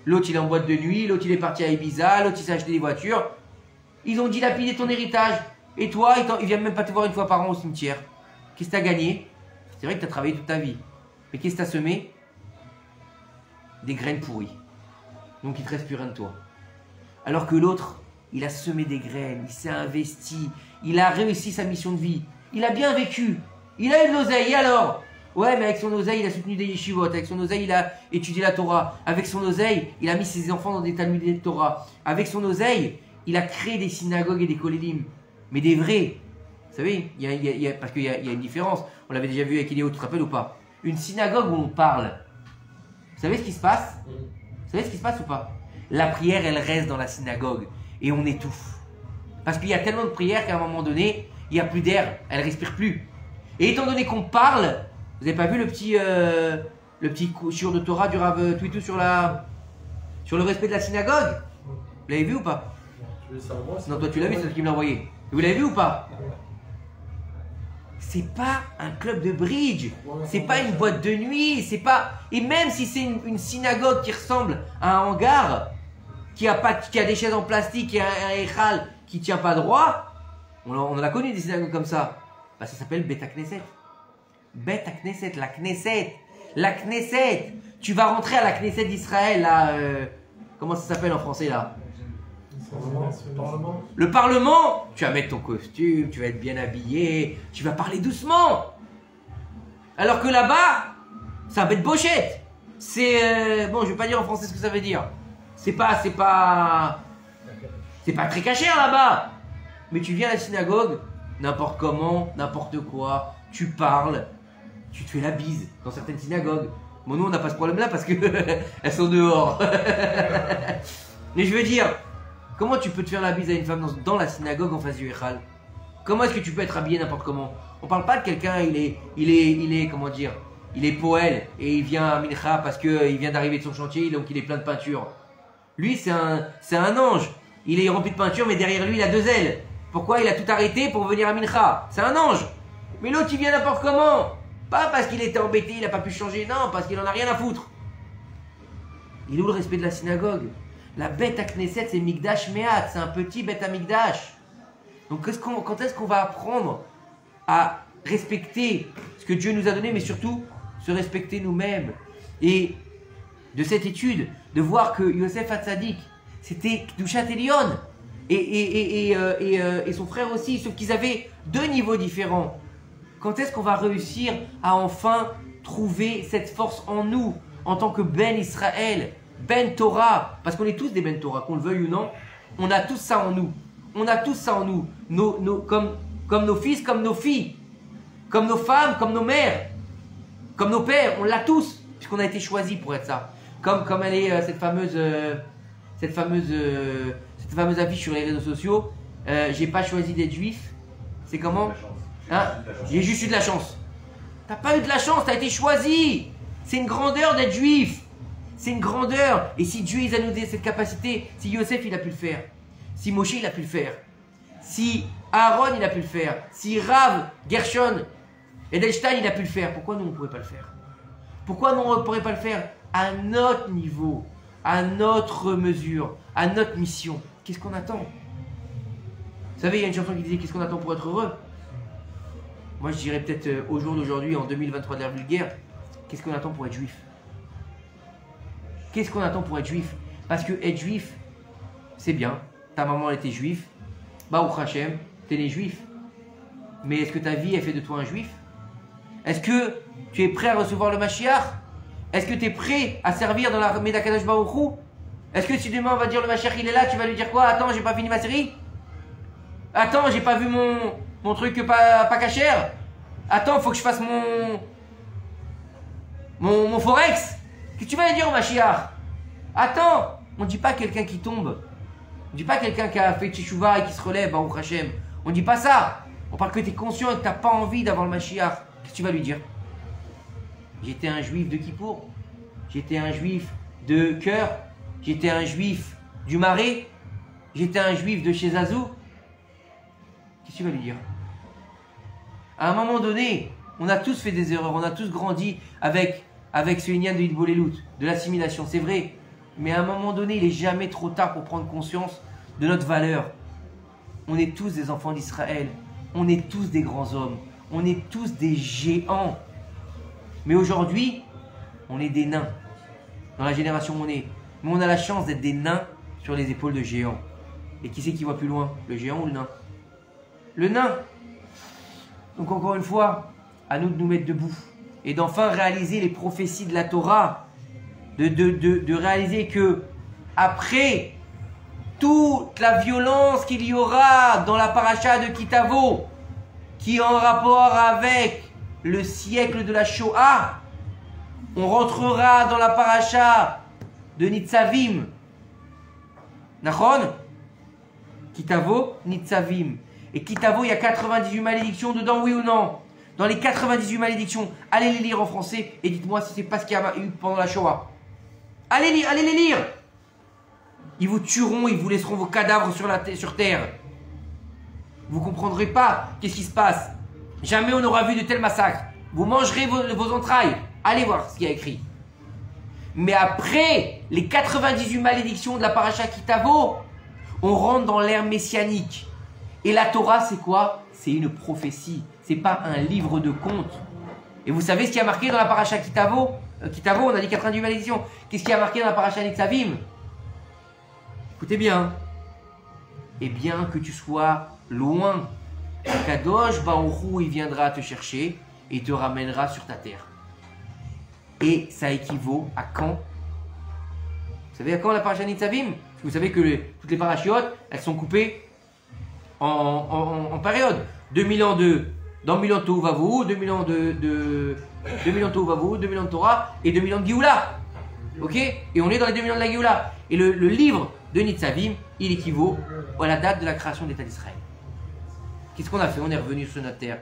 L'autre il est en boîte de nuit, l'autre il est parti à Ibiza, l'autre il s'est acheté des voitures. Ils ont dilapidé ton héritage. Et toi, ils viennent même pas te voir une fois par an au cimetière. Qu'est-ce que tu as gagné? C'est vrai que tu as travaillé toute ta vie. Mais qu'est-ce que tu as semé? Des graines pourries. Donc il ne te reste plus rien de toi. Alors que l'autre, il a semé des graines, il s'est investi, il a réussi sa mission de vie. Il a bien vécu. Il a eu de l'oseille. Et alors? Ouais, mais avec son oseille, il a soutenu des yeshivot. Avec son oseille, il a étudié la Torah. Avec son oseille, il a mis ses enfants dans des talmudim de Torah. Avec son oseille, il a créé des synagogues et des kolélim. Mais des vrais. Vous savez, parce qu'il y a une différence. On l'avait déjà vu avec Iléo, tu te rappelles ou pas? Une synagogue où on parle. Vous savez ce qui se passe? Vous savez ce qui se passe ou pas? La prière, elle reste dans la synagogue. Et on étouffe. Parce qu'il y a tellement de prières qu'à un moment donné, il n'y a plus d'air. Elle ne respire plus. Et étant donné qu'on parle, vous n'avez pas vu le petit shiur de Torah du Rav Twitou sur le respect de la synagogue? Vous l'avez vu ou pas? Non, toi tu l'as vu, c'est toi qui me l'as envoyé. Vous l'avez vu ou pas? C'est pas un club de bridge, c'est pas une boîte de nuit, c'est pas. Et même si c'est une synagogue qui ressemble à un hangar, qui a des chaises en plastique et un échal qui tient pas droit, on en a connu des synagogues comme ça. Bah, ça s'appelle Bet HaKnesset. Bet HaKnesset, la Knesset. La Knesset. Tu vas rentrer à la Knesset d'Israël, là. Comment ça s'appelle en français, là? Le Parlement. Tu vas mettre ton costume, tu vas être bien habillé, tu vas parler doucement. Alors que là-bas, c'est un bête bochette. C'est bon, je vais pas dire en français ce que ça veut dire. C'est pas très cachère là-bas. Mais tu viens à la synagogue, n'importe comment, n'importe quoi, tu parles, tu te fais la bise dans certaines synagogues. Bon, nous on n'a pas ce problème-là parce que elles sont dehors. Mais je veux dire, comment tu peux te faire la bise à une femme dans la synagogue en face du Echal? Comment est-ce que tu peux être habillé n'importe comment? On parle pas de quelqu'un, il est comment dire, il est poèle et il vient à Mincha parce qu'il vient d'arriver de son chantier, donc il est plein de peinture. Lui c'est un ange, il est rempli de peinture mais derrière lui il a deux ailes. Pourquoi? Il a tout arrêté pour venir à Mincha. C'est un ange. Mais l'autre il vient n'importe comment. Pas parce qu'il était embêté, il n'a pas pu changer, non, parce qu'il en a rien à foutre. Il est où le respect de la synagogue? La bête à Knesset, c'est Mikdash Mehat, c'est un petit bête à Mikdash. Donc quand est-ce qu'on va apprendre à respecter ce que Dieu nous a donné, mais surtout se respecter nous-mêmes? Et de cette étude, de voir que Yosef Hatzadik, c'était Kedushat Elyon, et son frère aussi, sauf qu'ils avaient deux niveaux différents. Quand est-ce qu'on va réussir à enfin trouver cette force en nous, en tant que Ben Israël, Ben Torah, parce qu'on est tous des Ben Torah, qu'on le veuille ou non, on a tous ça en nous. On a tous ça en nous, comme nos fils, comme nos filles, comme nos femmes, comme nos mères, comme nos pères, on l'a tous, puisqu'on a été choisis pour être ça. Comme elle est cette fameuse affiche sur les réseaux sociaux, j'ai pas choisi d'être juif, c'est comment? Hein? J'ai juste eu de la chance. T'as pas eu de la chance, t'as été choisi. C'est une grandeur d'être juif. C'est une grandeur. Et si Dieu il a nous donné cette capacité, si Yosef il a pu le faire, si Moshe il a pu le faire, si Aaron il a pu le faire, si Rav, Gershon, Edelstein il a pu le faire, pourquoi nous on ne pourrait pas le faire? Pourquoi nous on ne pourrait pas le faire à notre niveau, à notre mesure, à notre mission? Qu'est-ce qu'on attend? Vous savez, il y a une chanson qui disait qu'est-ce qu'on attend pour être heureux? Moi je dirais peut-être au jour d'aujourd'hui, en 2023 de l'ère vulgaire, qu'est-ce qu'on attend pour être juif? Qu'est-ce qu'on attend pour être juif? Parce que être juif, c'est bien. Ta maman elle était juive, Baruch Hashem, t'es né juif. Mais est-ce que ta vie, elle fait de toi un juif? Est-ce que tu es prêt à recevoir le Mashiach? Est-ce que tu es prêt à servir dans l'armée d'Akadosh Baruch Hu? Est-ce que si demain on va dire le Mashiach il est là, tu vas lui dire quoi? Attends, j'ai pas fini ma série? Attends, j'ai pas vu mon truc pas cachère. Attends, faut que je fasse mon forex. Qu'est-ce que tu vas lui dire au Mashiach? Attends, on ne dit pas quelqu'un qui tombe. On ne dit pas quelqu'un qui a fait tchouva et qui se relève, au Hachem. On ne dit pas ça. On parle que tu es conscient et que tu n'as pas envie d'avoir le Mashiach. Qu'est-ce que tu vas lui dire? J'étais un juif de Kippour. J'étais un juif de cœur. J'étais un juif du Marais. J'étais un juif de chez Zazou. Qu'est-ce que tu vas lui dire? À un moment donné, on a tous fait des erreurs. On a tous grandi avec ce Inyan de Hitbolelut, de l'assimilation. C'est vrai. Mais à un moment donné, il n'est jamais trop tard pour prendre conscience de notre valeur. On est tous des enfants d'Israël. On est tous des grands hommes. On est tous des géants. Mais aujourd'hui, on est des nains. Dans la génération où on est. Mais on a la chance d'être des nains sur les épaules de géants. Et qui c'est qui voit plus loin? Le géant ou le nain? Le nain. Donc encore une fois, à nous de nous mettre debout. Et d'enfin réaliser les prophéties de la Torah. De réaliser que après toute la violence qu'il y aura dans la paracha de Kitavo, qui est en rapport avec le siècle de la Shoah, on rentrera dans la paracha de Nitzavim. Nachon? Kitavo, Nitzavim. Et Kitavo, il y a 98 malédictions dedans, oui ou non? Dans les 98 malédictions, allez les lire en français et dites-moi si c'est pas ce qu'il y a eu pendant la Shoah. Allez les lire. Ils vous tueront, ils vous laisseront vos cadavres sur terre. Vous ne comprendrez pas qu'est-ce qui se passe. Jamais on n'aura vu de tels massacres. Vous mangerez vos entrailles. Allez voir ce qu'il y a écrit. Mais après les 98 malédictions de la paracha Kitavo, on rentre dans l'ère messianique. Et la Torah, c'est quoi? C'est une prophétie. C'est pas un livre de contes. Et vous savez ce qui a marqué dans la paracha Kitavo? Kitavo, on a dit 98 malédictions. Qu'est-ce qui a marqué dans la paracha Nitzavim? Écoutez bien. Et bien que tu sois loin, Kadosh Baruch Hu, il viendra te chercher et te ramènera sur ta terre. Et ça équivaut à quand? Vous savez à quand la paracha Nitzavim? Vous savez que toutes les parachiotes, elles sont coupées en période. 2000 ans dans 1000 ans de Tohuvavu, 2000 ans de 2000 ans de Tohuvavu, 2000 ans de Torah et 2000 ans de Géoula. Ok? Et on est dans les 2000 ans de la Géoula. Et le livre de Nitzavim, il équivaut à la date de la création de l'État d'Israël. Qu'est-ce qu'on a fait? On est revenu sur notre terre.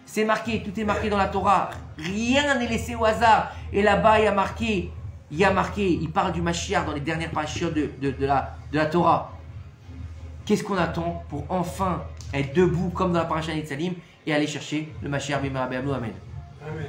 C'est marqué, tout est marqué dans la Torah. Rien n'est laissé au hasard. Et là-bas, il y a marqué, il parle du Mashiach dans les dernières parachiotes de la Torah. Qu'est-ce qu'on attend pour enfin être debout comme dans la paracha Nitzavim et aller chercher le Mashiach Bimah Be'amnu? Amen. Amen.